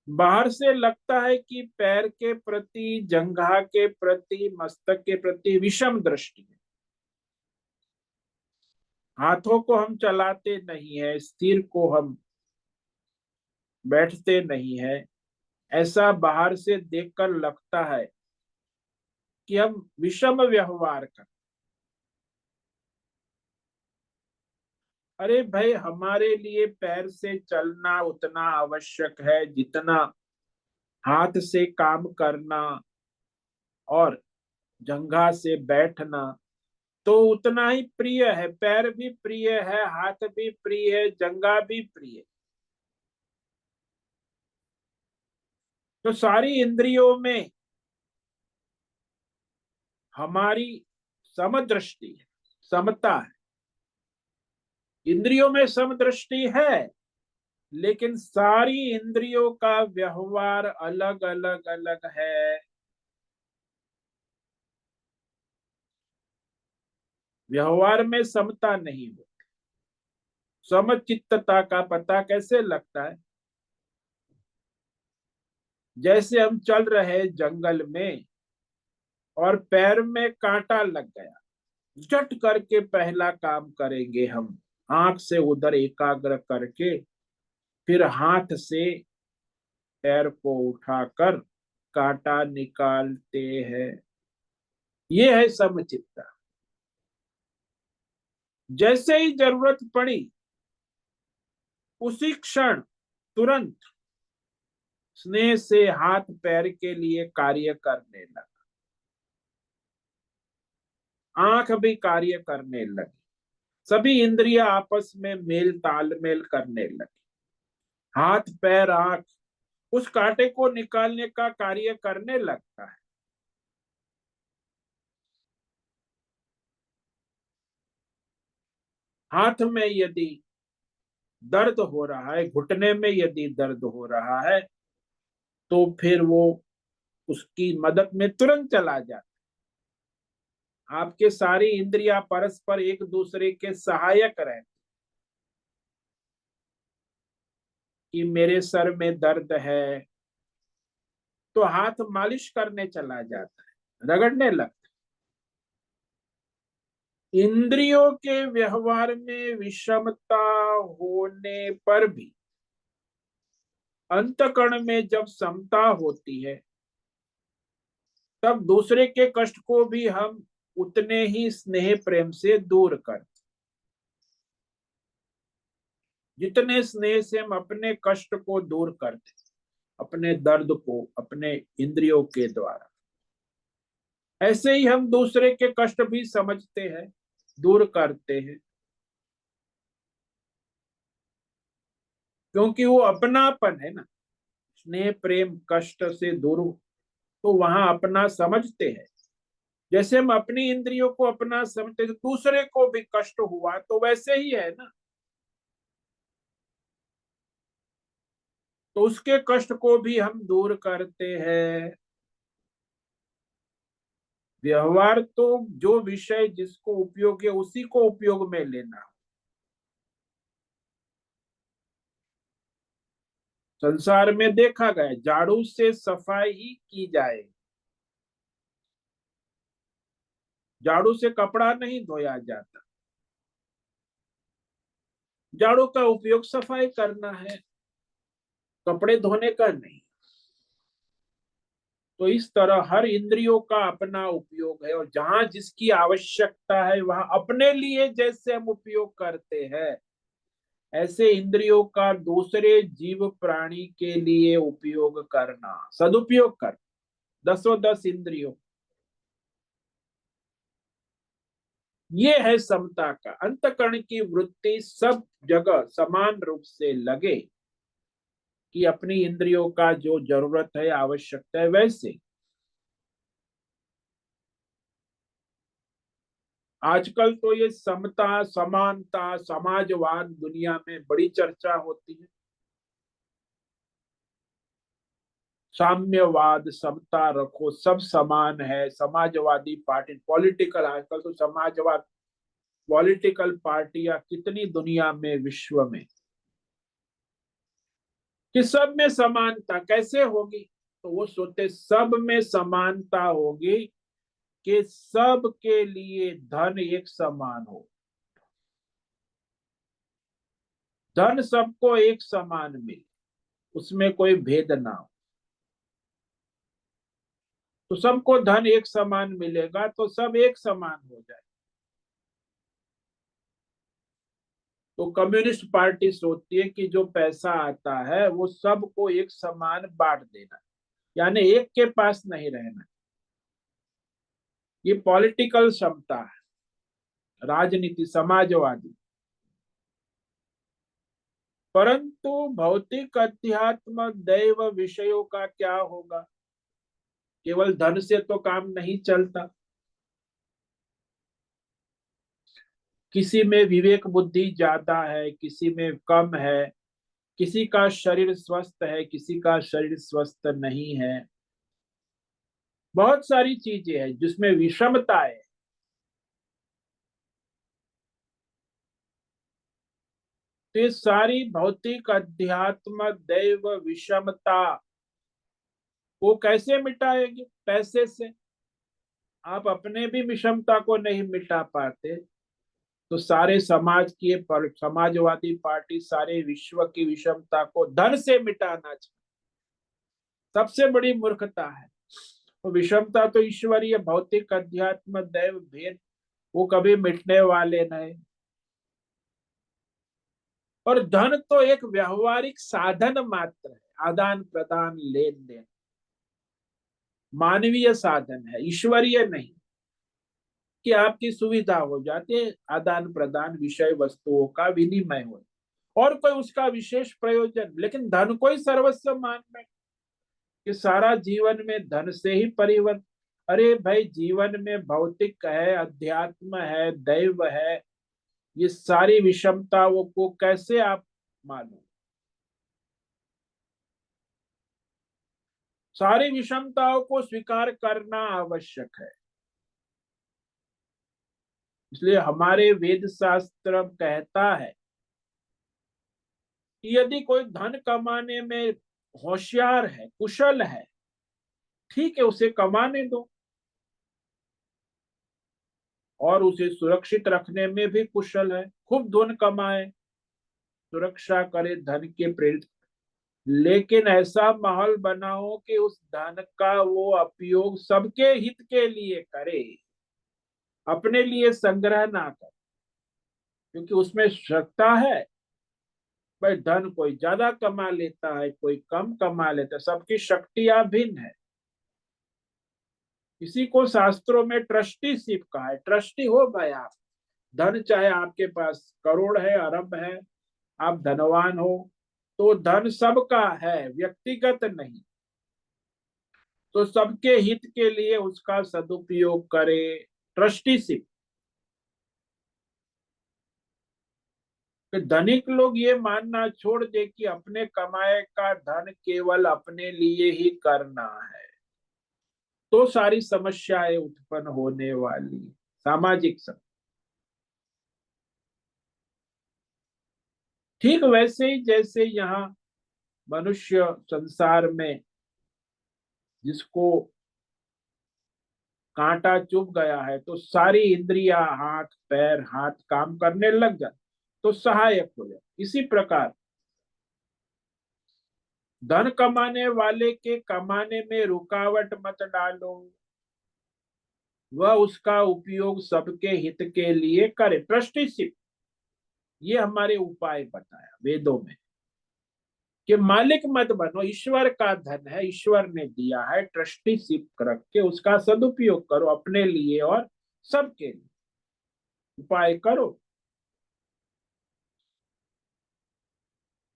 बाहर से लगता है कि पैर के प्रति, जंघा के प्रति, मस्तक के प्रति विषम दृष्टि है। हाथों को हम चलाते नहीं है, सिर को हम बैठते नहीं है, ऐसा बाहर से देखकर लगता है कि हम विषम व्यवहार कर। अरे भाई, हमारे लिए पैर से चलना उतना आवश्यक है जितना हाथ से काम करना और जंघा से बैठना तो उतना ही प्रिय है। पैर भी प्रिय है, हाथ भी प्रिय है, जंघा भी प्रिय है। तो सारी इंद्रियों में हमारी समदृष्टि है, समता है। इंद्रियों में समदृष्टि है, लेकिन सारी इंद्रियों का व्यवहार अलग अलग अलग है। व्यवहार में समता नहीं हो। समचित्तता का पता कैसे लगता है? जैसे हम चल रहे जंगल में और पैर में कांटा लग गया, झट करके पहला काम करेंगे हम, आंख से उधर एकाग्र करके फिर हाथ से पैर को उठाकर कांटा निकालते हैं। ये है समचित्ता। जैसे ही जरूरत पड़ी उसी क्षण तुरंत स्नेह से हाथ पैर के लिए कार्य करने लगा, आंख भी कार्य करने लगी, सभी इंद्रियां आपस में मेल तालमेल करने लगी। हाथ पैर आंख उस कांटे को निकालने का कार्य करने लगता है। हाथ में यदि दर्द हो रहा है, घुटने में यदि दर्द हो रहा है, तो फिर वो उसकी मदद में तुरंत चला जाता। आपके सारी इंद्रियां परस्पर एक दूसरे के सहायक रहते। कि मेरे सर में दर्द है तो हाथ मालिश करने चला जाता है, रगड़ने लगता। इंद्रियों के व्यवहार में विषमता होने पर भी अंतकरण में जब समता होती है, तब दूसरे के कष्ट को भी हम उतने ही स्नेह प्रेम से दूर करते, जितने स्नेह से हम अपने कष्ट को दूर करते, अपने दर्द को अपने इंद्रियों के द्वारा। ऐसे ही हम दूसरे के कष्ट भी समझते हैं, दूर करते हैं, क्योंकि वो अपनापन है ना। स्नेह प्रेम कष्ट से दूर हो, तो वहां अपना समझते हैं। जैसे हम अपनी इंद्रियों को अपना समझते, तो दूसरे को भी कष्ट हुआ तो वैसे ही है ना, तो उसके कष्ट को भी हम दूर करते हैं। व्यवहार तो जो विषय जिसको उपयोग है उसी को उपयोग में लेना। संसार में देखा गया, झाड़ू से सफाई ही की जाए, झाड़ू से कपड़ा नहीं धोया जाता। झाड़ू का उपयोग सफाई करना है, कपड़े धोने का नहीं। तो इस तरह हर इंद्रियों का अपना उपयोग है, और जहां जिसकी आवश्यकता है वहां अपने लिए जैसे हम उपयोग करते हैं, ऐसे इंद्रियों का दूसरे जीव प्राणी के लिए उपयोग करना, सदुपयोग कर, 10 इंद्रियों। ये है समता का। अंतःकरण की वृत्ति सब जगह समान रूप से लगे कि अपनी इंद्रियों का जो जरूरत है, आवश्यकता है, वैसे। आजकल तो ये समता, समानता, समाजवाद दुनिया में बड़ी चर्चा होती है। साम्यवाद, समता रखो, सब समान है, समाजवादी पार्टी, पॉलिटिकल, आजकल तो समाजवाद, पॉलिटिकल पार्टियां कितनी दुनिया में, विश्व में, कि सब में समानता कैसे होगी। तो वो सोचते सब में समानता होगी कि सब के लिए धन एक समान हो, धन सबको एक समान मिले, उसमें कोई भेद ना हो। तो सबको धन एक समान मिलेगा तो सब एक समान हो जाए। तो कम्युनिस्ट पार्टी सोचती है कि जो पैसा आता है वो सबको एक समान बांट देना, यानी एक के पास नहीं रहना। ये पॉलिटिकल क्षमता है, राजनीति, समाजवादी। परंतु भौतिक, अध्यात्म, दैव विषयों का क्या होगा? केवल धन से तो काम नहीं चलता। किसी में विवेक बुद्धि ज्यादा है, किसी में कम है, किसी का शरीर स्वस्थ है, किसी का शरीर स्वस्थ नहीं है। बहुत सारी चीजें हैं जिसमें विषमता है। तो ये सारी भौतिक, अध्यात्म, दैव विषमता को कैसे मिटाएगी? पैसे से। आप अपने भी विषमता को नहीं मिटा पाते तो सारे समाज की, समाजवादी पार्टी सारे विश्व की विषमता को धन से मिटाना चाहिए। सबसे बड़ी मूर्खता है। तो विषमता तो ईश्वरीय, भौतिक, अध्यात्म, दैव भेद, वो कभी मिटने वाले नहीं। और धन तो एक व्यवहारिक साधन मात्र है, आदान प्रदान, लेन देन, मानवीय साधन है, ईश्वरीय नहीं। कि आपकी सुविधा हो जाती है, आदान प्रदान, विषय वस्तुओं का विनिमय हो, और कोई उसका विशेष प्रयोजन। लेकिन धन को ही सर्वस्व मान बैठे कि सारा जीवन में धन से ही परिवर्तन। अरे भाई, जीवन में भौतिक है, अध्यात्म है, दैव है, ये सारी विषमताओं को कैसे आप मानो? सारी विषमताओं को स्वीकार करना आवश्यक है। इसलिए हमारे वेद शास्त्र कहता है कि यदि कोई धन कमाने में होशियार है, कुशल है, ठीक है, उसे कमाने दो। और उसे सुरक्षित रखने में भी कुशल है, खूब धन कमाए, सुरक्षा करे, धन के प्रेरित। लेकिन ऐसा माहौल बनाओ कि उस धन का वो उपयोग सबके हित के लिए करे, अपने लिए संग्रह ना करे। क्योंकि उसमें शक्ता है। भाई, धन कोई ज्यादा कमा लेता है, कोई कम कमा लेता है, सबकी शक्तियां भिन्न है। किसी को शास्त्रों में ट्रस्टीशिप कहा है, ट्रस्टी हो भाई आप। धन चाहे आपके पास करोड़ है, अरब है, आप धनवान हो, तो धन सबका है, व्यक्तिगत नहीं। तो सबके हित के लिए उसका सदुपयोग करे, ट्रस्टीशिप। तो धनिक लोग ये मानना छोड़ दे कि अपने कमाए का धन केवल अपने लिए ही करना है, तो सारी समस्याएं उत्पन्न होने वाली। सामाजिक समस्या। ठीक वैसे ही जैसे यहाँ मनुष्य संसार में जिसको कांटा चुभ गया है तो सारी इंद्रियां, हाथ पैर, हाथ काम करने लग जाए तो सहायक हो जाए। इसी प्रकार धन कमाने वाले के कमाने में रुकावट मत डालो, वह उसका उपयोग सबके हित के लिए करे, ट्रस्टीशिप। ये हमारे उपाय बताया वेदों में कि मालिक मत बनो, ईश्वर का धन है, ईश्वर ने दिया है, ट्रस्टीशिप रख के उसका सदुपयोग करो अपने लिए और सबके लिए। उपाय करो।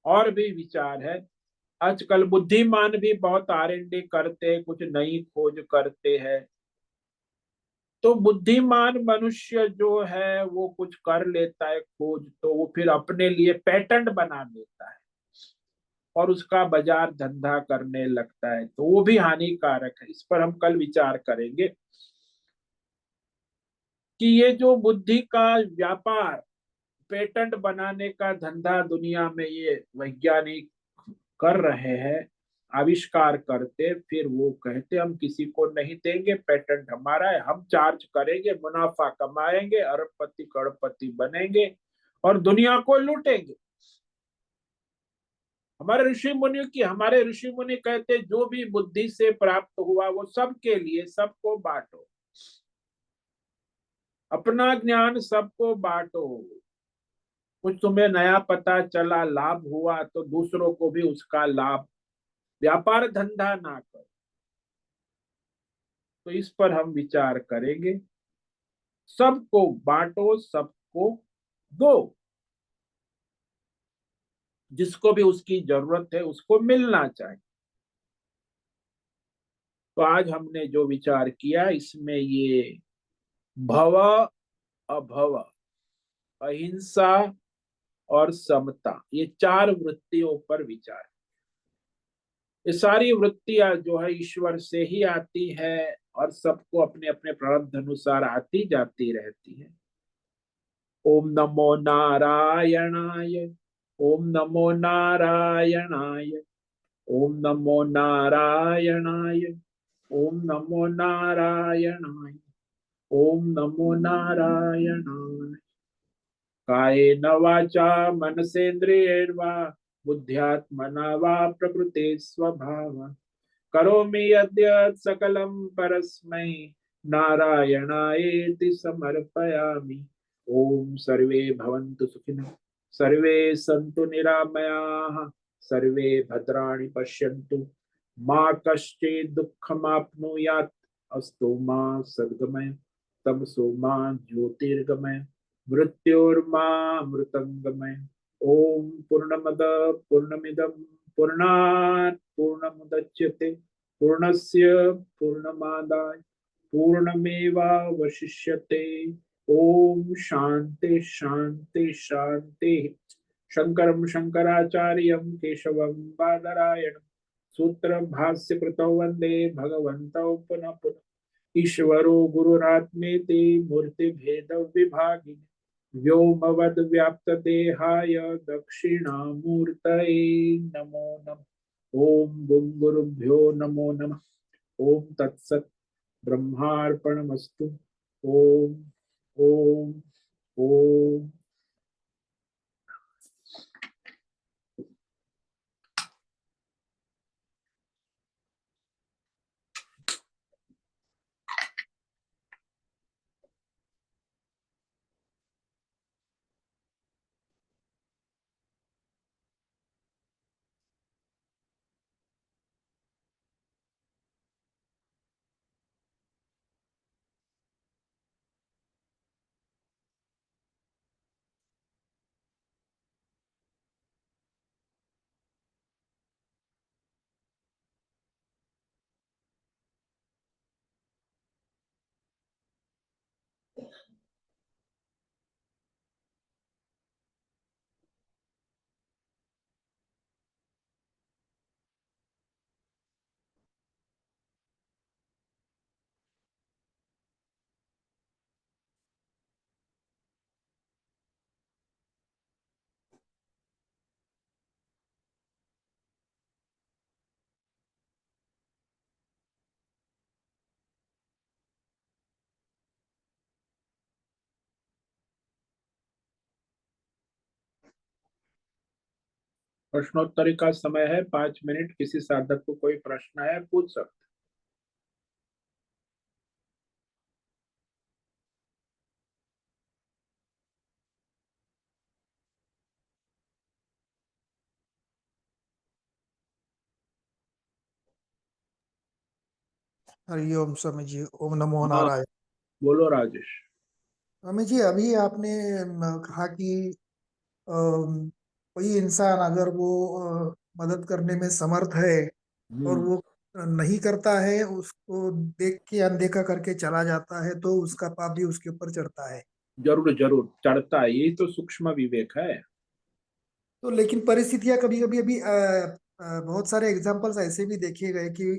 और भी विचार है। आजकल बुद्धिमान भी बहुत R&D करते हैं, कुछ नई खोज करते हैं। तो बुद्धिमान मनुष्य जो है वो कुछ कर लेता है खोज, तो वो फिर अपने लिए पेटेंट बना लेता है और उसका बाजार धंधा करने लगता है, तो वो भी हानिकारक है। इस पर हम कल विचार करेंगे कि ये जो बुद्धि का व्यापार, पेटेंट बनाने का धंधा दुनिया में ये वैज्ञानिक कर रहे हैं, आविष्कार करते, फिर वो कहते हम किसी को नहीं देंगे, पेटेंट हमारा है, हम चार्ज करेंगे, मुनाफा कमाएंगे, अरबपति करोड़पति बनेंगे और दुनिया को लूटेंगे। हमारे ऋषि मुनि कहते जो भी बुद्धि से प्राप्त हुआ वो सबके लिए, सबको बांटो, अपना ज्ञान सबको बांटो। कुछ तुम्हें नया पता चला, लाभ हुआ, तो दूसरों को भी उसका लाभ, व्यापार धंधा ना करो। तो इस पर हम विचार करेंगे। सबको बांटो, सबको दो, जिसको भी उसकी जरूरत है उसको मिलना चाहिए। तो आज हमने जो विचार किया इसमें ये भव, अभव, अहिंसा और समता, ये चार वृत्तियों पर विचार। ये सारी वृत्तियां जो है ईश्वर से ही आती है और सबको अपने अपने प्रारब्ध अनुसार आती जाती रहती है। ओम नमो नारायणाय, ओम नमो नारायणाय, ओम नमो नारायणाय, ओम नमो नारायणाय, ओम नमो नारायणाय। कायेन वाचा मनसेन्द्रियैर्वा बुद्ध्यात्मना वा प्रकृते स्वभाव करोमि यद्यत् सकलं परस्मै नारायणायेति समर्पयामि। ओम सर्वे भवन्तु सुखिनः, सर्वे सन्तु निरामयाः, सर्वे भद्राणि पश्यन्तु, मा कश्चित् दुःखमाप्नुयात्, अस्तु मा सद्गमय, तमसो मा ज्योतिर्गमय, मृत्योर्मा मृतंगमय। ओम पूर्णमद पूर्णमिदं पूर्णात् पूर्णमुदच्यते, पूर्णस्य पूर्णमादाय पूर्णमेवावशिष्यते। ओम शांति शांति शांति। शंकरं शंकराचार्यं केशवं बादरायणं सूत्रं भाष्य कृतौ वंदे भगवन्तौ पुनः पुनः। ईश्वरो गुरुरात्मेति मूर्तिभेद विभागिने व्योमवद् व्याप्त देहाय दक्षिणामूर्तये नमो नमः। ओम गुं गुरुभ्यो नमो नमः। ओम तत्सत् ब्रह्मार्पणमस्तु। ओम ओम ओम। प्रश्नोत्तरी का समय है 5 मिनट। किसी साधक को कोई प्रश्न है पूछ सकते। हरिओम स्वामी जी। ओम नमो हाँ, नारायण। बोलो राजेश। अमित जी, अभी आपने कहा कि कोई इंसान अगर वो मदद करने में समर्थ है और हम्म। वो नहीं करता है, उसको देख के अनदेखा करके चला जाता है, तो उसका पाप भी उसके ऊपर चढ़ता है। जरूर जरूर चढ़ता है, यही तो सूक्ष्म विवेक है। तो लेकिन परिस्थितियां कभी कभी अभी बहुत सारे एग्जाम्पल्स ऐसे भी देखे गए कि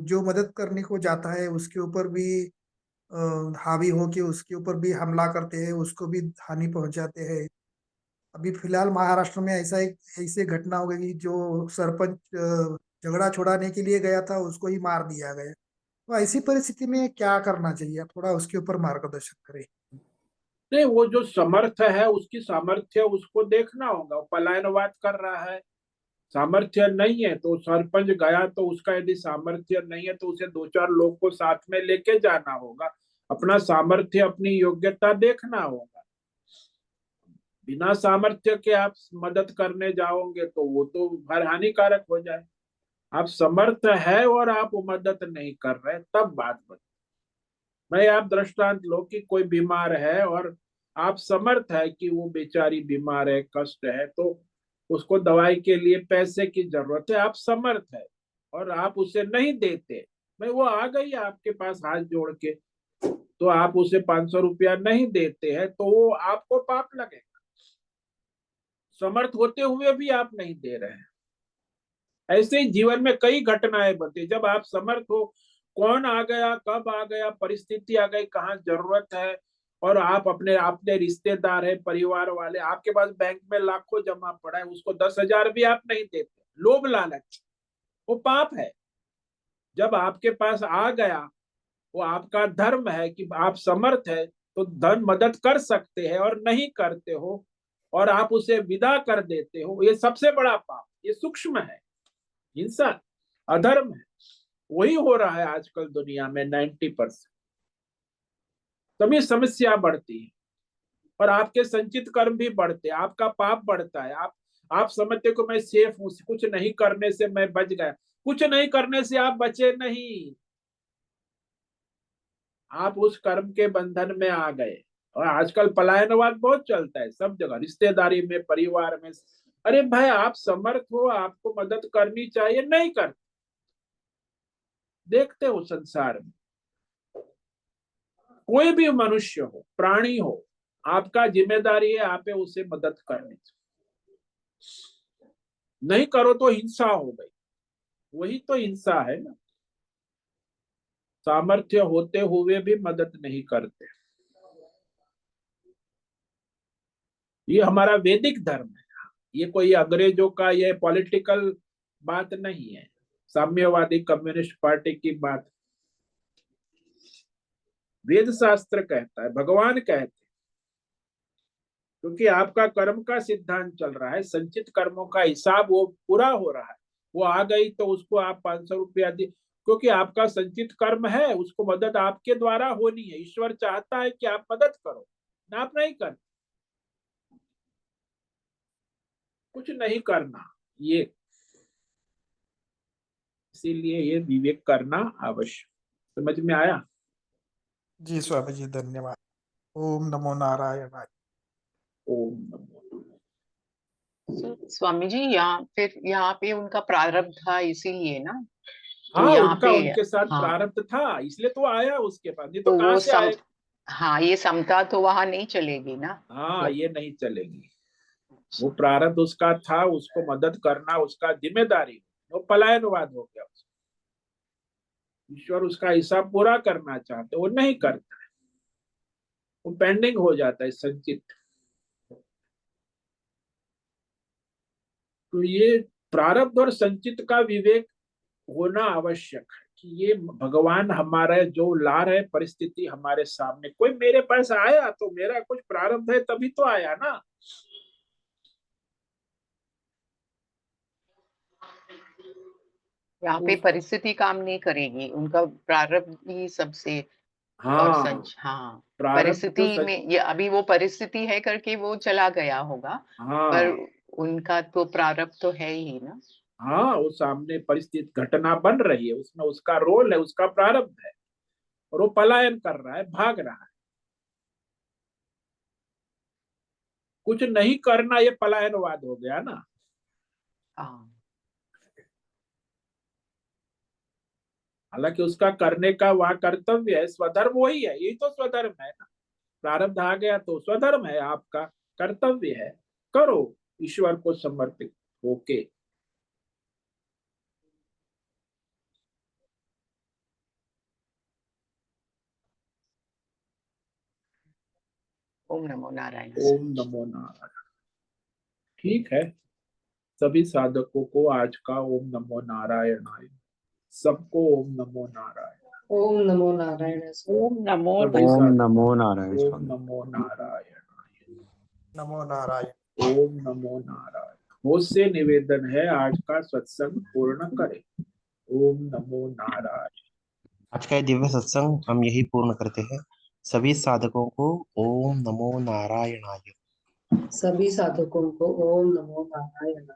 जो मदद करने को जाता है उसके ऊपर भी हावी होके उसके ऊपर भी हमला करते हैं, उसको भी हानि पहुंचाते हैं। अभी फिलहाल महाराष्ट्र में ऐसा एक ऐसे घटना हो गई, जो सरपंच झगड़ा छुड़ाने के लिए गया था, उसको ही मार दिया गया। तो ऐसी परिस्थिति में क्या करना चाहिए, आप थोड़ा उसके ऊपर मार्गदर्शन करें। नहीं, वो जो समर्थ है उसकी सामर्थ्य उसको देखना होगा। वो पलायनवाद कर रहा है, सामर्थ्य नहीं है तो सरपंच गया, तो उसका यदि सामर्थ्य नहीं है तो उसे दो चार लोग को साथ में लेके जाना होगा। अपना सामर्थ्य अपनी योग्यता देखना होगा। बिना सामर्थ्य के आप मदद करने जाओगे तो वो तो हर हानिकारक हो जाए। आप समर्थ है और आप वो मदद नहीं कर रहे, तब बात बन। भाई आप दृष्टांत लो कि कोई बीमार है और आप समर्थ है कि वो बेचारी बीमार है, कष्ट है, तो उसको दवाई के लिए पैसे की जरूरत है, आप समर्थ है और आप उसे नहीं देते। भाई वो आ गई आपके पास हाथ जोड़ के, तो आप उसे 500 रुपया नहीं देते हैं तो वो आपको पाप लगे। समर्थ होते हुए भी आप नहीं दे रहे हैं। ऐसे ही जीवन में कई घटनाएं बनती, जब आप समर्थ हो, कौन आ गया, कब आ गया, परिस्थिति आ गई, कहाँ जरूरत है, और आप अपने अपने रिश्तेदार है, परिवार वाले, आपके पास बैंक में लाखों जमा पड़ा है, उसको 10,000 भी आप नहीं देते, लोभ लालच, वो पाप है। जब आपके पास आ गया, वो आपका धर्म है कि आप समर्थ है तो धन मदद कर सकते हैं, और नहीं करते हो और आप उसे विदा कर देते हो, ये सबसे बड़ा पाप, ये सूक्ष्म है, हिंसा, अधर्म है। वही हो रहा है आजकल दुनिया में 90%। तभी समस्या बढ़ती है और आपके संचित कर्म भी बढ़ते हैं, आपका पाप बढ़ता है। आप समझते को मैं सेफ हूं, कुछ नहीं करने से मैं बच गया। कुछ नहीं करने से आप बचे नहीं, आप उस कर्म के बंधन में आ गए। और आजकल पलायनवाद बहुत चलता है सब जगह, रिश्तेदारी में, परिवार में। अरे भाई आप समर्थ हो, आपको मदद करनी चाहिए, नहीं कर। देखते हो संसार में कोई भी मनुष्य हो, प्राणी हो, आपका जिम्मेदारी है आप उसे मदद करनी। नहीं करो तो हिंसा हो गई, वही तो हिंसा है ना। सामर्थ्य होते हुए भी मदद नहीं करते, ये हमारा वैदिक धर्म है। ये कोई अंग्रेजों का ये पॉलिटिकल बात नहीं है, साम्यवादी कम्युनिस्ट पार्टी की बात। वेद शास्त्र कहता है, भगवान कहते, क्योंकि आपका कर्म का सिद्धांत चल रहा है, संचित कर्मों का हिसाब वो पूरा हो रहा है। वो आ गई तो उसको आप 500 रुपया दे, क्योंकि आपका संचित कर्म है, उसको मदद आपके द्वारा होनी है। ईश्वर चाहता है कि आप मदद करो, ना आप नहीं कर, कुछ नहीं करना। ये इसीलिए ये विवेक करना आवश्यक। समझ में आया? जी स्वामी जी, धन्यवाद। ओम नमो नारायण। ओम नमो नारायण। स्वामी जी, यहाँ पे उनका प्रारब्ध था इसीलिए ना, तो हाँ, यहाँ उनका पे। उनके साथ हाँ, प्रारब्ध था इसलिए तो आया उसके पास, नहीं तो तो कहाँ वो से आए। हाँ, ये समता तो वहां नहीं चलेगी ना, हाँ, मतलब। ये नहीं चलेगी। वो प्रारब्ध उसका था, उसको मदद करना उसका जिम्मेदारी, वो पलायनवाद हो गया। ईश्वर उसका हिसाब पूरा करना चाहते, वो नहीं करता, वो पेंडिंग हो जाता है संचित। तो ये प्रारब्ध और संचित का विवेक होना आवश्यक है कि ये भगवान हमारा जो ला रहे परिस्थिति हमारे सामने, कोई मेरे पास आया तो मेरा कुछ प्रारब्ध है तभी तो आया ना। यहाँ पे परिस्थिति काम नहीं करेगी, उनका प्रारब्ध ही सबसे। और हाँ, सच, हाँ। प्रारब्ध जो परिस्थिति में ये अभी वो परिस्थिति है करके वो चला गया होगा, पर हाँ उनका तो प्रारब्ध तो है ही ना। हाँ, वो सामने परिस्थिति घटना बन रही है, उसमें उसका रोल है, उसका प्रारब्ध है, और वो पलायन कर रहा है, भाग रहा है। कुछ नहीं करना ये पलायनवाद हो गया ना। हाँ, हालांकि उसका करने का वह कर्तव्य है, स्वधर्म वही है, यही तो स्वधर्म है ना। प्रारब्ध आ गया तो स्वधर्म है, आपका कर्तव्य है, करो ईश्वर को समर्पित होके। ओम नमो नारायण। ओम नमो नारायण। ठीक है, सभी साधकों को आज का ओम नमो नारायणाय, सबको ओम नमो नारायण। ओम नमो नारायण। ओम नमो सभी ओम साधकों नमो नारायण ओम स्वामी। नमो नारायणाय। नमो नारायण। ओम नमो नारायण। होश से निवेदन है आज का सत्संग पूर्ण करें। ओम नमो नारायण। आज का ये दिव्य सत्संग हम यही पूर्ण करते हैं। सभी साधकों को ओम नमो नारायणाय। सभी साधकों को ओम नमो नारायण।